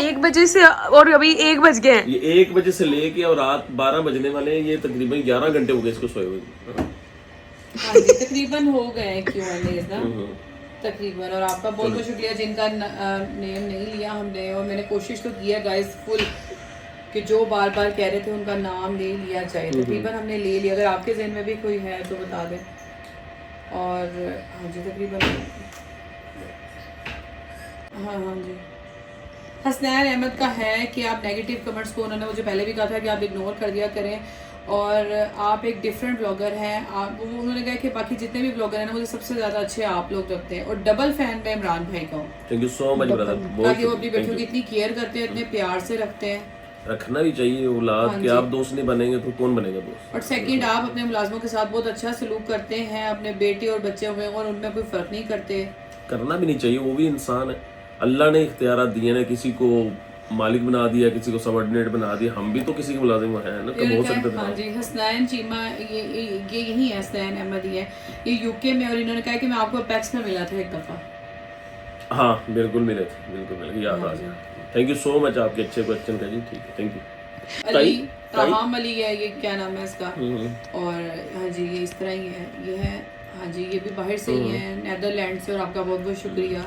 1 बजे से, और अभी 1 बज गए हैं, ये 1 बजे से लेके और रात 12 बजने वाले हैं, ये तकरीबन 11 घंटे हो गए इसको सोए हुए। हाँ जी, तकरीबन हो गए Q&A ना तकरीबन। और आपका बहुत बहुत शुक्रिया जिनका नेम नहीं लिया हमने, और मैंने कोशिश तो की है गाइस फुल कि जो बार बार कह रहे थे उनका नाम ले लिया जाए। तकरीबन हमने ले लिया, अगर आपके जहन में भी कोई है तो बता दें। और हाँ जी तकरीबन हाँ जी हसनैन अहमद का है कि आप नेगेटिव कमेंट्स को, उन्होंने मुझे पहले भी कहा था कि आप इग्नोर कर दिया करें और आप एक डिफरेंट ब्लॉगर हैं। आप उन्होंने कहा कि बाकी जितने भी ब्लॉगर हैं ना, मुझे सबसे ज़्यादा अच्छे आप लोग लगते हैं और डबल फैन मैं इमरान भाई का हूँ। Thank you so much brother. ताकि वो अपनी बेटियों की इतनी केयर करते हैं, इतने प्यार से रखते हैं। रखना भी चाहिए औलाद के, आप दोस्त नहीं बनेंगे तो कौन बनेगा दोस्त। और सेकंड, आप अपने मुलाजमों के साथ बहुत अच्छा सलूक करते हैं, अपने बेटे और बच्चे में, और उनमें कोई फ़र्क नहीं करते। करना भी नहीं चाहिए, वो भी इंसान है। अल्लाह ने इख्तियारात दिए ना, किसी को मालिक बना दिया, किसी को सबऑर्डिनेट बना दिया, हम भी तो किसी के मुलाजिम हैं ना, कब हो सकता था। हाँ जी हसनैन चीमा ये यही है, हसनैन अहमद ही है, ये यूके में। और इन्होंने कहा कि मैं आपको अपेक्स में मिला था एक दफ़ा। हाँ बिल्कुल मिले थे, बिल्कुल मिले, याद आ गया। थैंक यू सो मच आपके अच्छे क्वेश्चन का जी। ठीक है, थैंक यू। अली तमाम अली है, ये क्या नाम है इसका। और हाँ जी ये इस तरह ही है, ये है हाँ जी, ये भी बाहर से ही है, नेदरलैंड से। और आपका बहुत बहुत शुक्रिया।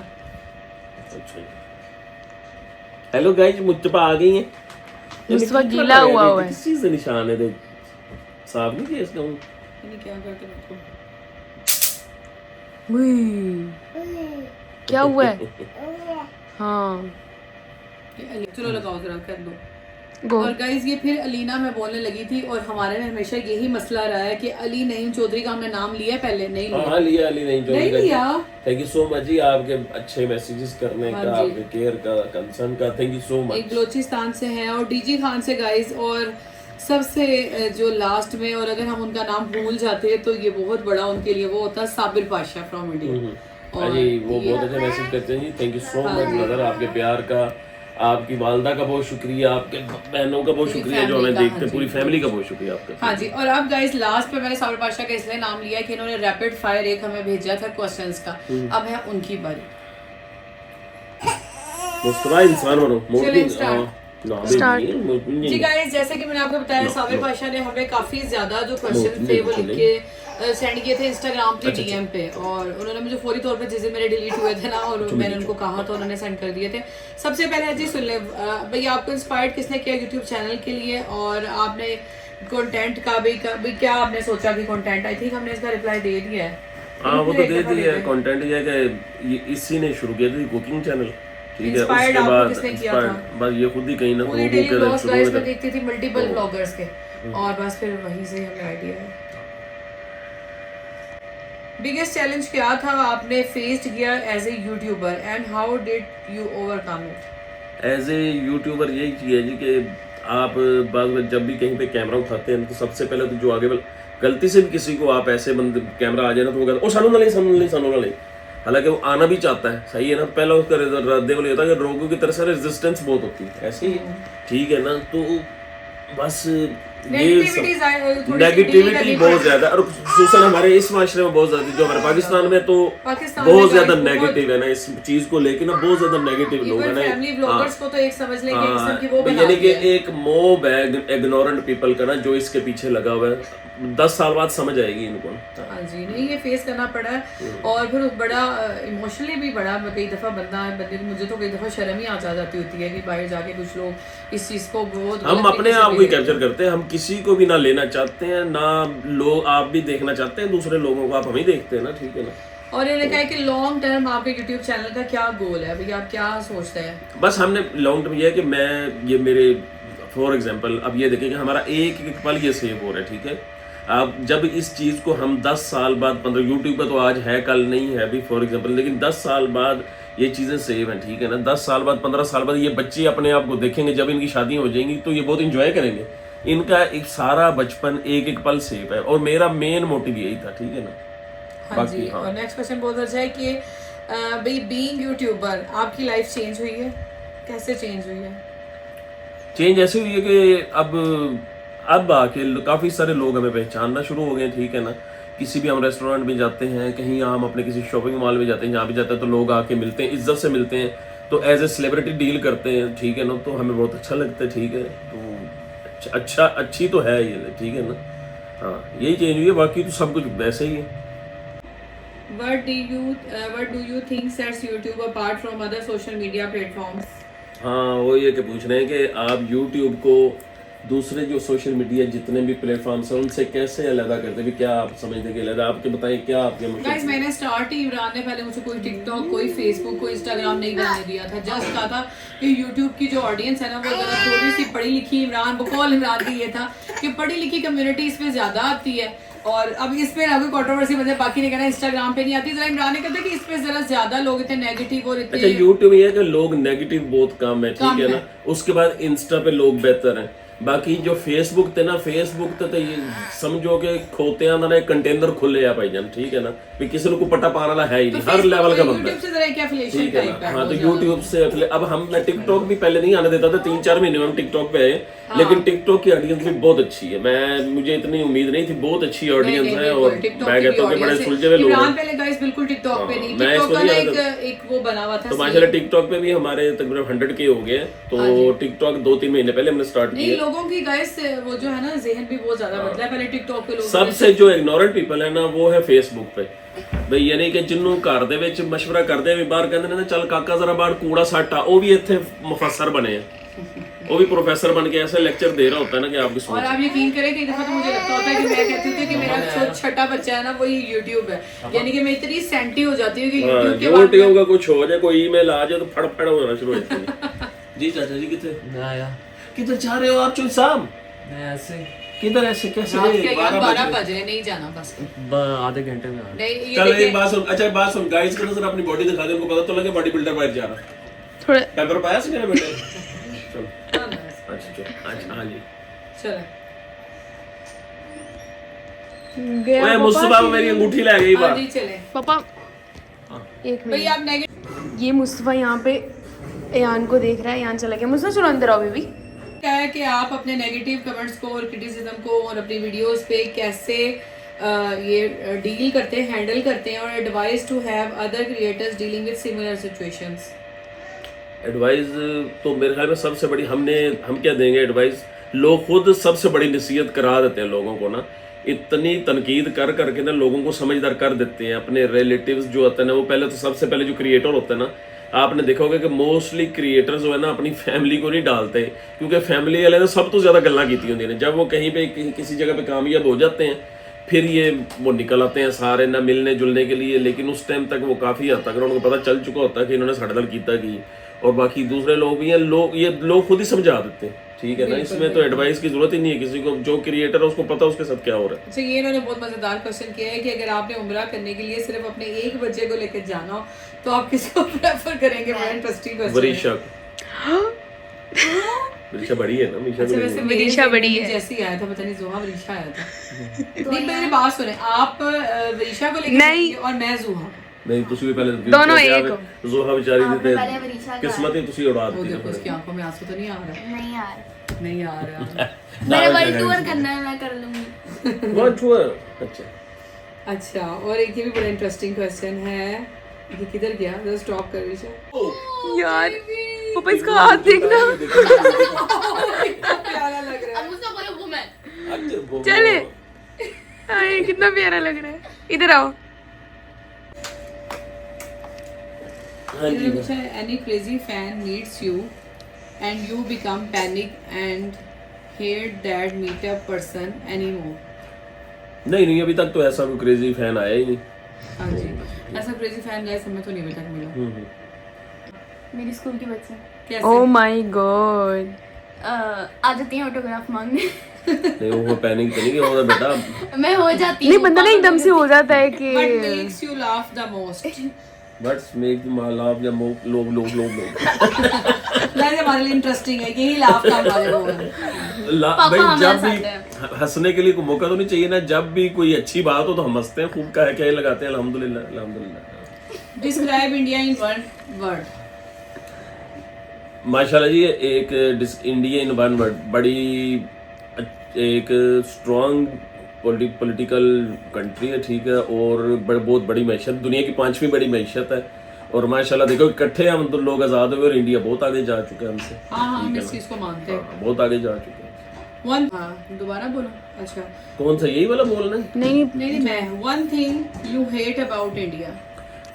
हेलो गाइस, मुझपा आ गई हैं। मुस्तफा गीला हुआ है। किस चीज से निशान है? देख साफ नहीं किया इसका। ये क्या करते हैं? क्या हुआ है? हाँ चलो लगाओ जरा, कर दो। गो। और गाइज ये फिर अलीना मैं बोलने लगी थी, और हमारे में हमेशा यही मसला रहा है कि अली नईम चौधरी का हमने नाम लिया, पहले नहीं लिया। हाँ लिया, अली नईम चौधरी नहीं लिया। थैंक यू सो मच जी, आपके अच्छे मैसेजेस करने का, आपके केयर का, कंसर्न का, थैंक यू सो मच। एक बलोचिस्तान से हैं और डीजी खान से गाइज, और सबसे जो लास्ट में, और अगर हम उनका नाम भूल जाते हैं तो ये बहुत बड़ा उनके लिए वो होता है, साबिर पाशा फ्रॉम इंडिया। और जी वो बहुत अच्छे मैसेज करते हैं जी, thank you so much brother, आपके प्यार का, आपकी वालदा का बहुत शुक्रिया, आपके बहनों का बहुत शुक्रिया जो हमें देखते हैं, पूरी फैमिली का बहुत शुक्रिया आपका। हाँ जी। और अब गाइस लास्ट पे मैंने साबिर पाशा का इसलिए नाम लिया कि इन्होंने रैपिड फायर एक हमें भेजा था क्वेश्चंस का, अब है उनकी बारी। मुस्तफा इंसान बनो, जी गाइस, जैसे कि मैंने आपको बताया, साबिर पाशा ने हमें काफी ज्यादा जो क्वेश्चन थे वो लिख के सेंड किए थे इंस्टाग्राम पे डीएम पे, और उन्होंने मुझे फौरी तौर पे जिस दिन मेरे डिलीट हुए थे ना, और मैंने उनको कहा तो उन्होंने सेंड कर दिए थे। सबसे पहले जी सुन ले भैया, आपको इंस्पायर्ड किसने किया यूट्यूब चैनल के लिए, और आपने कंटेंट का भी क्या आपने सोचा कि कंटेंट, आई थिंक हमने इसका रिप्लाई दे दिया है। हाँ वो तो दे दिया है, कंटेंट ये कि इसी ने शुरू किया था कुकिंग चैनल, ठीक है। उसके बाद बस ये खुद ही कहीं ना पूरी डेली व्लॉग्स गाइस में देखती थी मल्टीपल व्लॉगर्स के, और बस फिर वहीं से हमें आइडिया है। बिगेस्ट चैलेंज क्या था आपने फेस्ड किया as a YouTuber, and how did you overcome it? As a YouTuber यही चीज़ है जी कि आप जब भी कहीं पे कैमरा उठाते हैं तो सबसे पहले तो जो आगे गलती से भी किसी को आप ऐसे बंद कैमरा आ जाए ना तो वो कहता है ओ सानू ना ले, हालांकि वो आना भी चाहता है, सही है ना। पहला उसका रद्देवल होता है कि रोगों की तरह से रेजिस्टेंस बहुत होती है, ऐसे ही ठीक है ना। तो बस ये नेगेटिविटी बहुत ज्यादा, और खुसूसन हमारे इस माशरे में बहुत ज्यादा, जो हमारे पाकिस्तान में तो बहुत ज्यादा नेगेटिव है ना इस चीज को लेके ना, बहुत ज्यादा नेगेटिव लोग हैं ना। फैमिली व्लॉगर्स को तो एक समझ लेंगे कि वो बना यानी कि एक मोब है इग्नोरेंट पीपल का ना, जो इसके पीछे लगा हुआ है। 10 साल बाद समझ आएगी इनको। हाँ जी, नहीं ये फेस करना पड़ा है, और फिर बड़ा इमोशनली भी बड़ा, कई दफ़ा बंदे को, मुझे तो कई दफ़ा शर्म ही आ जाती होती है कि बाहर जाके कुछ लोग इस चीज़ को बहुत, हम अपने आप को कैप्चर करते हैं, हम किसी को भी ना लेना चाहते हैं, ना लोग आप भी देखना चाहते हैं दूसरे लोगों को, आप हमें देखते हैं ना, ठीक है ना। और इन्होंने कहा कि लॉन्ग टर्म आपके यूट्यूब चैनल का क्या गोल है भैया, आप क्या सोचते हैं? बस हमने लॉन्ग टर्म ये है कि मैं ये मेरे फॉर एग्जांपल अब ये देखें कि हमारा एक एक पल ये सेव हो रहा है, ठीक है। अब जब इस चीज़ को हम 10 साल बाद 15 यूट्यूब पे तो आज है कल नहीं है अभी फॉर एग्जांपल, लेकिन 10 साल बाद ये चीज़ें सेव हैं, ठीक है ना। 10 साल बाद 15 साल बाद ये बच्चे अपने आप को देखेंगे, जब इनकी शादी हो जाएंगी तो ये बहुत इंजॉय करेंगे, इनका एक सारा बचपन एक एक पल सेव है, और मेरा मेन मोटिव यही था, ठीक है ना। हाँ जी। और नेक्स्ट क्वेश्चन बहुत अच्छा है कि भाई बीइंग यूट्यूबर आपकी लाइफ चेंज हुई है, कैसे चेंज हुई है? चेंज ऐसे हुई है कि अब आके काफ़ी सारे लोग हमें पहचानना शुरू हो गए, ठीक है ना। किसी भी हम रेस्टोरेंट में जाते हैं, कहीं हम अपने किसी शॉपिंग मॉल में जाते हैं, जहाँ भी जाते हैं तो लोग आके मिलते हैं, इज्जत से मिलते हैं, तो एज ए सेलिब्रिटी डील करते हैं, ठीक है ना। तो हमें बहुत अच्छा लगता है, ठीक है। तो अच्छी तो है ये, ठीक है ना। हाँ यही चेंज हुई है, बाकी तो सब कुछ वैसे ही है। What do you think sets YouTube apart from other social media platforms? हाँ वो ये कि पूछ रहे हैं कि आप YouTube को दूसरे जो सोशल मीडिया जितने भी प्लेटफॉर्म्स हैं उनसे कैसे अलग करते हैं, क्या आप समझते हैं कि अलग, आपके बताएं क्या आपके गाइस मैंने स्टार्ट ही, इमरान ने पहले मुझे कोई टिकटॉक, कोई फेसबुक, कोई इंस्टाग्राम नहीं बनाने दिया था। जस्ट कहा था कि यूट्यूब की जो ऑडियंस है ना वो जरा थोड़ी सी पढ़ी लिखी, इमरान बकौल इमरान की ये था कि पढ़ी लिखी कम्युनिटी इस पे ज्यादा आती है। और अब इस पे ना कोई कंट्रोवर्सी मतलब बाकी ने कहना इंस्टाग्राम पे नहीं आती, जरा इमरान ने कहता कि इस पे जरा ज्यादा लोग इतने नेगेटिव और अच्छा इतने यूट्यूब ये है कि लोग नेगेटिव बहुत कम है, ठीक है ना। उसके बाद इंस्टा पे लोग बेहतर हैं। बाकी जो फेसबुक थे ना, फेसबुक ते ये समझो कि खोतियां ना कंटेनर खुले आ भाईजान, ठीक है ना, भी किसी को पट्टा पाने वाला है ही नहीं, हर लेवल का बंदा यूट्यूब से जरा एक एफिलिएशन ठीक है टाइप ना। है। हाँ तो यूट्यूब से अब हम, मैं टिकटॉक भी पहले नहीं आने देता था, 3-4 महीने में हम टिकटॉक पे आए, लेकिन टिकटॉक की ऑडियंस भी बहुत अच्छी है। मुझे इतनी उम्मीद नहीं थी, बहुत अच्छी ऑडियंस है और मैं कहता हूँ कि बड़े सुलझे हुए लोग हैं। इमरान पहले गाइस बिल्कुल टिकटॉक पे नहीं, टिकटॉक का ना एक वो बना हुआ था। तो माशाल्लाह टिकटॉक पे भी हमारे तकरीबन 100 के हो गए, तो टिकटॉक 2-3 महीने पहले हमने स्टार्ट नहीं, किया। लोगों की गाइस वो जो है ना जहन भी बहुत ज्यादा बदला है। पहले टिकटॉक पे लोग सबसे जो इग्नोरेंट पीपल है ना वो है फेसबुक पे ਬਈ ਯਾਨੀ ਕਿ ਜਿੰਨੂੰ ਘਰ ਦੇ ਵਿੱਚ ਮਸ਼ਵਰਾ ਕਰਦੇ ਵੀ ਬਾਹਰ ਕਹਿੰਦੇ ਨੇ ਚੱਲ ਕਾਕਾ ਜ਼ਰਾ ਬਾਹਰ ਕੂੜਾ ਸੱਟ ਆ, ਉਹ ਵੀ ਇੱਥੇ ਮੁਫੱਸਰ ਬਣੇ ਆ, वो भी प्रोफेसर बन के ऐसे लेक्चर दे रहा होता है ना कि आपकी सोच। और आप यकीन करें कि दफा तो मुझे लगता होता है कि मैं कहती थी कि मेरा छठा बच्चा है ना वही यूट्यूब है, यानी कि मैं इतनी सेंटी हो जाती हूँ कि यूट्यूब का कुछ हो जाए, कोई ईमेल आ जाए तो फड़ फड़ होना शुरू हो जाती है। जी चाचा जी कितने मैं आया किधर जा रहे हो आप चुल साहब? मैं ऐसे किधर ऐसे कैसे? रात के 12 बज रहे, नहीं जाना बस आधे घंटे में आ नहीं। ये चल देखिए एक बात सुन, अच्छा एक बात सुन, गाइस को जरा अपनी बॉडी दिखा दे, उनको पता तो लगे बॉडी बिल्डर बाहर जा रहा है। थोड़ा पेपर पाया से मेरे बेटे चल अच्छा चल अच्छा हाँ जी चलो गया ओए मुस्तफा मेरी अंगूठी ले गई हाँ बाहर। जी चले पापा एक भाई मिनट। आप नेगेटिव ये मुस्तफा यहाँ पे यान को देख रहा है, यान चला गया। मुस्तफा चलो अंदर आओ बेबी। क्या है कि आप अपने नेगेटिव कमेंट्स को और क्रिटिसिज्म को और अपनी वीडियोस पे कैसे ये डील करते हैं, हैंडल करते हैं, और advice to have other creators dealing with similar situations. Advice तो मेरे ख्याल में सबसे बड़ी हम क्या देंगे एडवाइस, लोग खुद सबसे बड़ी नसीहत करा देते हैं लोगों को ना, इतनी तनकीद कर करके ना लोगों को समझदार कर देते हैं। अपने रिलेटिव्स जो होते हैं ना, वो पहले तो सबसे पहले जो क्रिएटर होते हैं ना, आपने देखा होगा कि मोस्टली क्रिएटर जो है ना अपनी फैमिली को नहीं डालते, क्योंकि फैमिली वाले ने सब तो ज़्यादा गल्ला की होंगी ने। जब वो कहीं पे किसी जगह पे कामयाब हो जाते हैं फिर ये वो निकल आते हैं सारे ना मिलने जुलने के लिए, लेकिन उस टाइम तक वो काफ़ी हद तक उनको पता चल चुका होता है कि इन्होंने साढ़े दल किया की, और बाकी दूसरे लोग भी हैं, लोग खुद ही समझा देते हैं, ठीक है ना। इसमें तो एडवाइस की जरूरत ही नहीं है किसी को, जो क्रिएटर है उसको पता है उसके साथ क्या हो रहा है। अच्छा ये इन्होंने बहुत मजेदार क्वेश्चन किया है कि अगर आपने उम्रा करने के लिए सिर्फ अपने एक बच्चे को लेकर जाना हो तो आप किसको प्रेफर करेंगे? बड़ा इंटरेस्टिंग क्वेश्चन है। वरीशा वरीशा बड़ी है ना, मीशा अच्छा को वैसे नहीं। वरीशा बड़ी है, जैसे ही आया था पता नहीं जुहा वरीशा आया था। नहीं मेरी बात सुने, आप वरीशा को लेकर जाएंगे और मैं जुहा। नहीं तुसी भी पहले दोनों एक जोहा बेचारी आपने दी पहले वरीशा का किस्मत ही तुसी उड़ा वो दी देखो उसकी आंखों में आंसू तो नहीं आ रहा, नहीं यार, नहीं आ रहा। मेरा वर्ल्ड टूर करना है, मैं कर लूंगी। वन टूर अच्छा अच्छा और एक ये भी बड़ा इंटरेस्टिंग क्वेश्चन है, ये किधर गया? जरा स्टॉप कर वरीशा। यार पापा इसका हाथ देखना। प्यारा लग रहा है। अब मुझसे बोलो वो मैं चले अरे कितना प्यारा लग रहा है, इधर आओ। इन्होंने पूछा any crazy fan needs you and you become panic and hate that meetup person anymore। नहीं अभी तक तो ऐसा कोई क्रेजी फैन आया ही नहीं। हाँ जी ऐसा क्रेजी फैन गाइस हमें तो नहीं अभी तक मिला। मेरी स्कूल की बच्चे कैसे? ओह माय गॉड आ जाती हैं ऑटोग्राफ मांगने। नहीं वो पैनिक तो नहीं कि वो बेटा मैं हो जाती नहीं हूँ, बंदा ना एकदम से हो जाता है कि What makes you laugh the most? Butts make the laugh या लोग गाइस हमारे लिए इंटरेस्टिंग है, यही लाफ का हमारे वो है। पापा भाई हमारे जब साथ भी हंसने के लिए कोई मौका तो नहीं चाहिए ना, जब भी कोई अच्छी बात हो तो हम हंसते हैं, खूब क्या लगाते हैं अल्हम्दुलिल्लाह अल्हम्दुलिल्लाह। Describe India in one word। माशाल्लाह जी एक इंडिया इन वन वर्ड, बड़ी एक स्ट्रॉन्ग पॉलिटिकल कंट्री है, ठीक है, और बहुत बड़ी मैशत, दुनिया की 5वीं बड़ी मैशत है, और माशाल्लाह देखो इकट्ठे हम तो लोग आज़ाद हुए और इंडिया बहुत आगे जा चुके हैं हमसे। हाँ हम इस चीज को मानते हैं। हाँ, बहुत आगे जा चुके हैं। वन हाँ दोबारा बोलो। अच्छा कौन सा यही वाला बोलना है? नहीं नहीं मैं one thing you hate about India।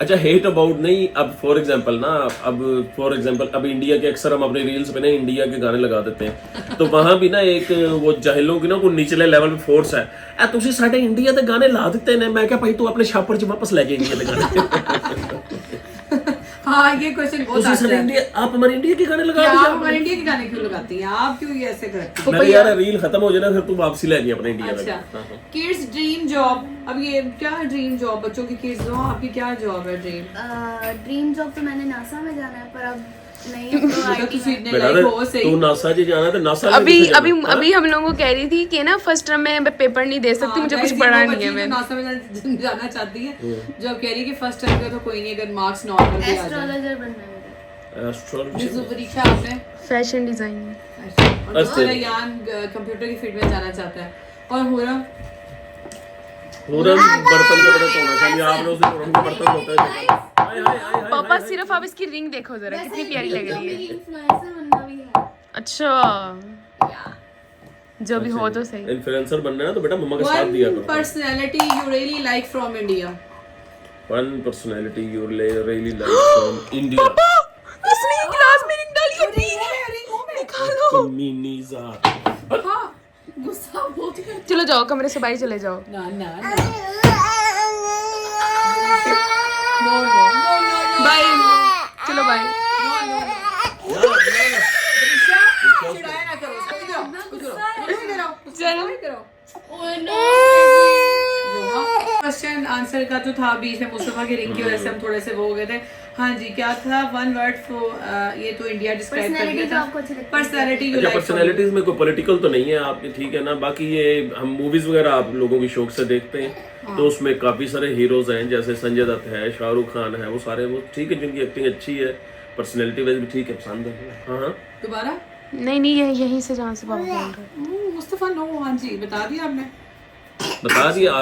अच्छा हेट अबाउट नहीं, अब फॉर एग्जांपल ना, अब इंडिया के अक्सर हम अपने रील्स पे ना इंडिया के गाने लगा देते हैं, तो वहां भी ना एक वो जाहिलों की ना कोई निचले लेवल पे फोर्स है, तुसी साडे इंडिया दे गाने ला दिते ने। मैं क्या भाई तू अपने छापर च वापस लेके इंडिया दे गाने। हाँ ये क्वेश्चन बहुत तुसी आता साडे है इंडिया, आप हमारे इंडिया के गाने लगा कि दिए। आप हमारे इंडिया के गाने क्यों लगाती हैं, आप क्यों ये ऐसे करती हैं? मैं यार रील खत्म हो जाए ना फिर तू वापसी ले गई अपने इंडिया में। अच्छा किड्स ड्रीम जॉब, अब ये क्या है ड्रीम जॉब बच्चों की किड्स हो, आपकी क्या जॉब है ड्रीम? ड्रीम जॉब तो मैंने नासा में जाना है, पर अब नहीं है, तो IT किसी में। ने लाइक हो सही। तू नासा जी जाना तो नासा अभी हम लोगों को कह रही थी कि ना फर्स्ट टर्म में मैं पेपर नहीं दे सकती, मुझे कुछ पढ़ा नहीं है। मैं नासा में जाना चाहती है, जो अब कह रही है कि फर्स्ट टाइम का तो कोई नहीं, अगर मार्क्स नॉर्मल भी आ जाए। एस्ट्रोलॉजर बनना है मुझे। एस्ट्रोलॉजी जो परीक्षा आपने फैशन डिजाइनिंग। और दूसरा यान कंप्यूटर की फील्ड में जाना चाहता है, और हुरम बर्तन का बड़ा होना चाहिए, आप लोग से उनका बर्तन होता है। हाय हाय हाय हाय। पापा सिर्फ आप इसकी रिंग देखो जरा, कितनी प्यारी लग रही है। इन्फ्लुएंसर बनना भी है। अच्छा जो भी हो तो सही। इन्फ्लुएंसर बनना है ना तो बेटा मम्मा का साथ दिया वन करो। Personality you really like from India. One personality you really like from India. इसने गिलास में रिंग डाली अपनी। निकालो। कमीनीज़ा। हाँ गुस्सा बहुत करती चलो जाओ कमरे से बाहर चले जाओ। ना ना no no no no bye चलो बाय। चिढ़ाया ना करो, करो। क्वेश्चन आंसर का जो था बीच में मुस्तफा की रिंग की वजह से हम थोड़े से वो हो गए थे। हाँ जी क्या था, वन वर्ड फॉर ये तो इंडिया डिस्क्राइब कर दिया था। पर्सनालिटी यू अच्छा लाइक पर्सनालिटीज में कोई पॉलिटिकल तो नहीं है आपके, ठीक है ना। बाकी ये हम मूवीज वगैरह आप लोगों की शौक से देखते हैं तो उसमें काफी सारे हीरोज हैं, जैसे संजय दत्त है, शाहरुख खान है, वो सारे वो ठीक है, जिनकी एक्टिंग अच्छी है, पर्सनालिटी वाइज भी ठीक है, पसंद है। हाँ हाँ दोबारा नहीं यहीं से जहाँ से पापा बोल रहे। मुस्तफा नो हाँ जी बता दिया आपने, बता दिया,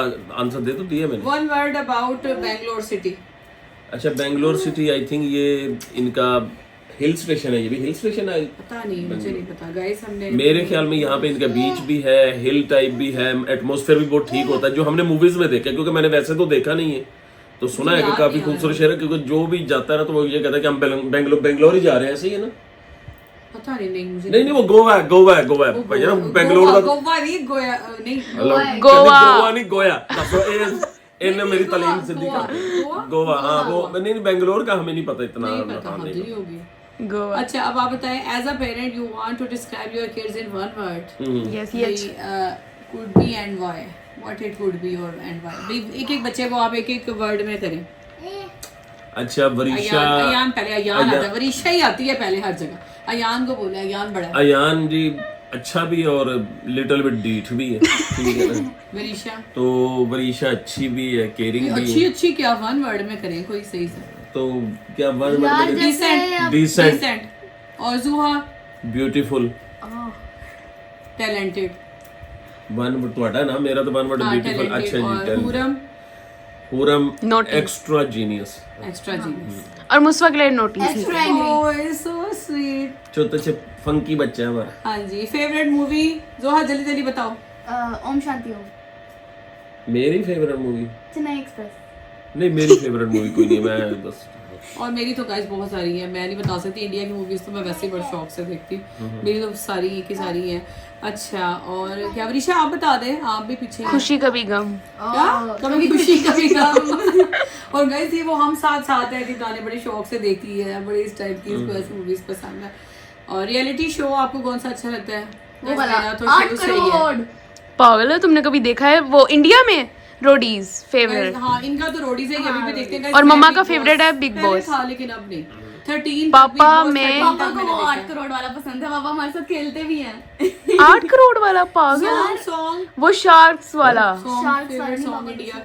आंसर दे तो दिया मैंने। One word about Bangalore city. अच्छा बेंगलोर सिटी, आई थिंक ये इनका हिल स्टेशन है, ये भी हिल स्टेशन है पता नहीं, मुझे नहीं पता गाइस। हमने मेरे ख्याल में यहाँ पे इनका बीच भी है, हिल टाइप भी है, एटमॉस्फेयर भी बहुत ठीक होता है, जो हमने मूवीज में देखा, क्योंकि मैंने वैसे तो देखा नहीं है, तो सुना है कि काफी खूबसूरत शहर है, क्योंकि जो भी जाता है ना तो वो ये कहता है कि हम बेंगलोर ही जा रहे हैं, सही है ना? पता नहीं मुझे नहीं वो गोवा है भैया, बेंगलोर का गोवा नहीं गोया नहीं गोवा नहीं गोया। इन्हें मेरी तालीम सिद्धि कर दी। गोवा हाँ वो नहीं बेंगलोर का हमें नहीं पता इतना। नहीं होगी गोवा। अच्छा अब आप बताएं, as a parent you want to describe your kids in one word. Yes yes could be and why, what it could be और एंड व्हाई। एक बच्चे को आप एक वर्ड में करें। अच्छा वरीशा, अयान पहले अयान आता है, वरीशा ही आती है पहले हर जगह। अयान को बोले, अयान बड़ा है। अयान जी अच्छा भी और लिटिल बिट डीठ भी है, ठीक है ना। वरीशा तो वरीशा अच्छी भी है, केयरिंग भी है। अच्छी क्या वन वर्ड में करें कोई सही से? तो क्या वन वर्ड? डिसेंट डिसेंट और Zuha beautiful talented. One word ਤੁਹਾਡਾ ना, मेरा तो वन वर्ड ब्यूटीफुल। अच्छा जी पूरम पूरम एक्स्ट्रा जीनियस। एक्स्ट्रा जीनियस और मुस्वा ग्लेड नोटिस। ओह सो स्वीट, छोटे से फंकी बच्चा है हमारा। हाँ जी फेवरेट मूवी जोहा जल्दी जल्दी बताओ। ओम शांति ओम। मेरी फेवरेट मूवी चेन्नई एक्सप्रेस। नहीं, मेरी फेवरेट मूवी कोई नहीं, मैं बस और मेरी तो गाइस बहुत सारी है, मैं नहीं बता सकती। इंडिया की मूवीज तो मैं वैसे ही बड़े शौक से देखती हूँ, मेरी तो सारी की सारी हैं। अच्छा और क्या वरीशा आप बता दें, आप भी पीछे हैं। खुशी कभी गम। क्या कभी खुशी कभी गम। और गाइस ये वो हम साथ साथ है कि गाने बड़े शौक से देखती है, बड़े इस टाइप की इसको ऐसी मूवीज पसंद है। और रियलिटी शो आपको कौन सा अच्छा लगता है? वो वाला मेरा तो 8 शुरू से ही है। करोड़। पागल है, तुमने कभी देखा है वो इंडिया में? Roadies favourite. हाँ इनका तो रोडीज है, अभी भी देखते हैं। और मम्मा का फेवरेट है बिग बॉस था लेकिन अब नहीं। 13 पापा मैं पापा को वो 8 करोड़ वाला पसंद है, पापा हमारे साथ खेलते भी हैं। 8 करोड़ वाला पागल, सॉन्ग वो शार्क्स वाला। Favourite song India.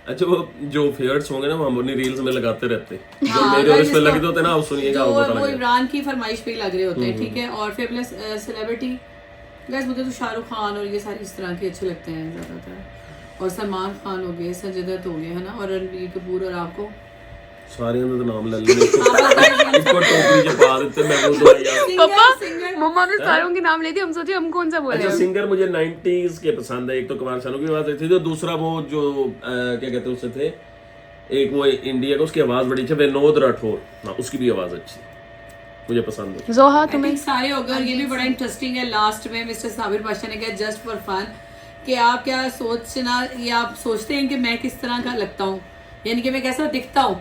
अच्छा वो जो फेवरेट सॉन्ग है ना वो हम अपनी रील्स में लगाते रहते हैं, जो मेरे और इस पे लगे होते हैं ना, आप सुनिएगा आपको पता वो लगेगा। इमरान की फरमाइश पे ही लग रहे होते हैं, ठीक है। और फेवरेट सेलिब्रिटी गाइस मुझे तो शाहरुख खान और ये सारी इस तरह के अच्छे लगते हैं ज्यादातर। और सलमान खान हो गए, संजय दत्त हो गए, है ना, और रणबीर कपूर। और आपको सारे तो नाम ले लेने इसको टोकरी जो पा देते मैं बोल दूं यार। पापा मम्मा ने सारों के नाम ले दिए, हम सोचे हम कौन सा बोले। अच्छा सिंगर मुझे 90s के पसंद है, एक तो कुमार सानू की बात थी, तो दूसरा वो जो क्या कहते हैं उससे थे, एक वो इंडिया का, उसकी आवाज बड़ी अच्छी, विनोद राठौर ना, उसकी भी आवाज अच्छी, मुझे पसंद है। जोहा I तुम्हें think सारे हो गए और ये भी बड़ा इंटरेस्टिंग है। लास्ट में मिस्टर साबिर बादशाह ने कहा जस्ट फॉर फन कि आप क्या सोचना, या आप सोचते हैं कि मैं किस तरह का लगता हूँ, यानी कि मैं कैसा दिखता हूँ।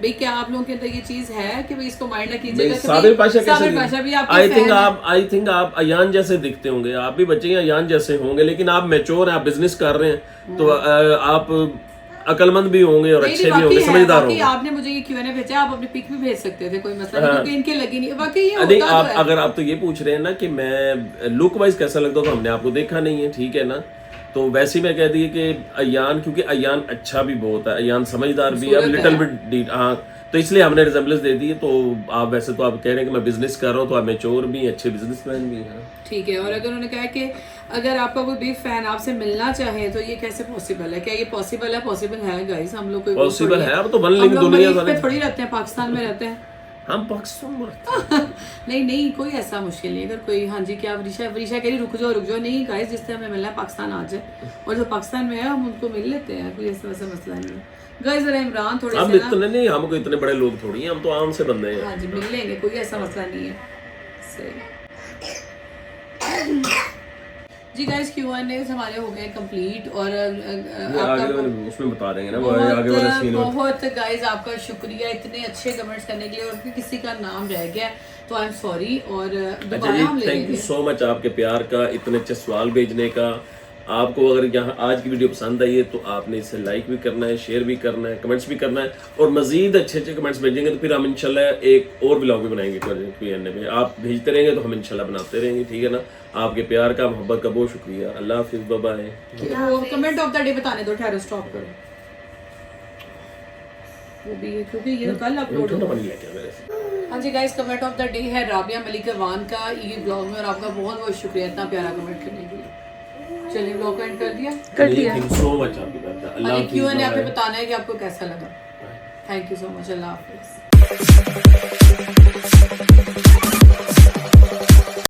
भाई क्या आप लोगों के अंदर ये चीज है कि भाई इसको माइंड ना कीजिएगा। साबिर पाशा साबिर पाशा भी आपके आई थिंक fan हैं। आई थिंक आप अयान जैसे दिखते होंगे, आप भी बच्चे अयान जैसे होंगे, लेकिन आप मैच्योर हैं, आप बिजनेस कर रहे हैं, तो आप अकलमंद भी होंगे और नहीं, अच्छे नहीं, भी होंगे, वाकई है, समझदार वाकई होंगे। आपने मुझे ये Q&A भेजा, आप अपनी पिक भी भेज सकते थे, कोई मसला नहीं, क्योंकि इनके लगी नहीं। वाकई ये नहीं, होता आप तो है। अगर आप तो ये पूछ रहे हैं ना कि मैं लुक वाइज कैसा लगता हूँ, तो हमने आपको देखा नहीं है, ठीक है ना, तो वैसे ही मैं कह दी कि अयान, क्योंकि अयान अच्छा भी बहुत है, अयान समझदार भी है, लिटिल बिट, हाँ, तो इसलिए हमने रिजेम्बलेंस दे दी है। तो आप वैसे तो आप कह रहे हैं कि मैं बिजनेस कर रहा हूँ, तो आप मैच्योर भी हैं, अच्छे बिजनेसमैन भी हैं। ठीक है। और अगर उन्होंने कहा कि अगर आपका कोई बिग फैन आपसे मिलना चाहे तो ये कैसे पॉसिबल है? क्या ये पॉसिबल है? पॉसिबल है गाइस, हम लोग कोई पॉसिबल है, अब तो वन लिंक दुनिया पे थोड़ी रहते हैं, पाकिस्तान में रहते हैं हम पाकिस्तान में नहीं नहीं, कोई ऐसा मुश्किल नहीं। अगर कोई, हाँ जी, क्या वरीशा कह रही रुक जाओ, नहीं गाइस, जिससे हमें मिलना है पाकिस्तान आ जाए, और जो पाकिस्तान में है हम उनको मिल लेते हैं, कोई ऐसा वैसा मसला नहीं है गाइस। जरा इमरान थोड़े हम से इतने नहीं, हमको इतने बड़े लोग थोड़ी हैं, हम तो आम से बंदे हैं। हाँ जी, मिल लेंगे, कोई ऐसा मसला नहीं है। सही जी गाइस, Q&A हमारे हो गए कंप्लीट। और आगे उसमें बता देंगे ना, वो आगे वाला सीन। बहुत गाइस आपका शुक्रिया इतने अच्छे कमेंट्स करने के लिए, और फिर किसी का नाम रह गया तो आई एम सॉरी, और अच्छा दोबारा हम जी, ले थैंक यू लेंगे। सो मच आपके प्यार का, इतने अच्छे सवाल भेजने का। आपको अगर यहाँ आज की वीडियो पसंद आई है तो आपने इसे लाइक भी करना है, शेयर भी करना है, कमेंट्स भी करना है, और मजीद अच्छे अच्छे कमेंट्स भेजेंगे तो फिर हम इंशाल्लाह एक और व्लॉग भी बनाएंगे Q&A में। आप भेजते रहेंगे तो हम इंशाल्लाह बनाते रहेंगे, ठीक है ना। आपके प्यार का, मोहब्बत का बहुत शुक्रिया। अल्लाह हाफिज़, बाय बाय। वो कमेंट ऑफ द डे बताने दो, ठहरो, स्टॉप करो वो भी है, क्योंकि ये तो कल अपलोड ठंडा होगा। पानी लेके आ मेरे से। हाँ जी guys, comment of the day है राबिया मलिक वान का ये ब्लॉग में, और आपका बहुत बहुत शुक्रिया इतना प्यारा कमेंट करने के लिए। चलिए ब्लॉग को एंड कर दिया। थैंक यू सो मच आपकी बात का। अल्लाह हाफिज़, Q&A बाय आप बाय। बताना है कि आपको कैसा लगा। थैंक यू सो मच, अल्लाह हाफिज़।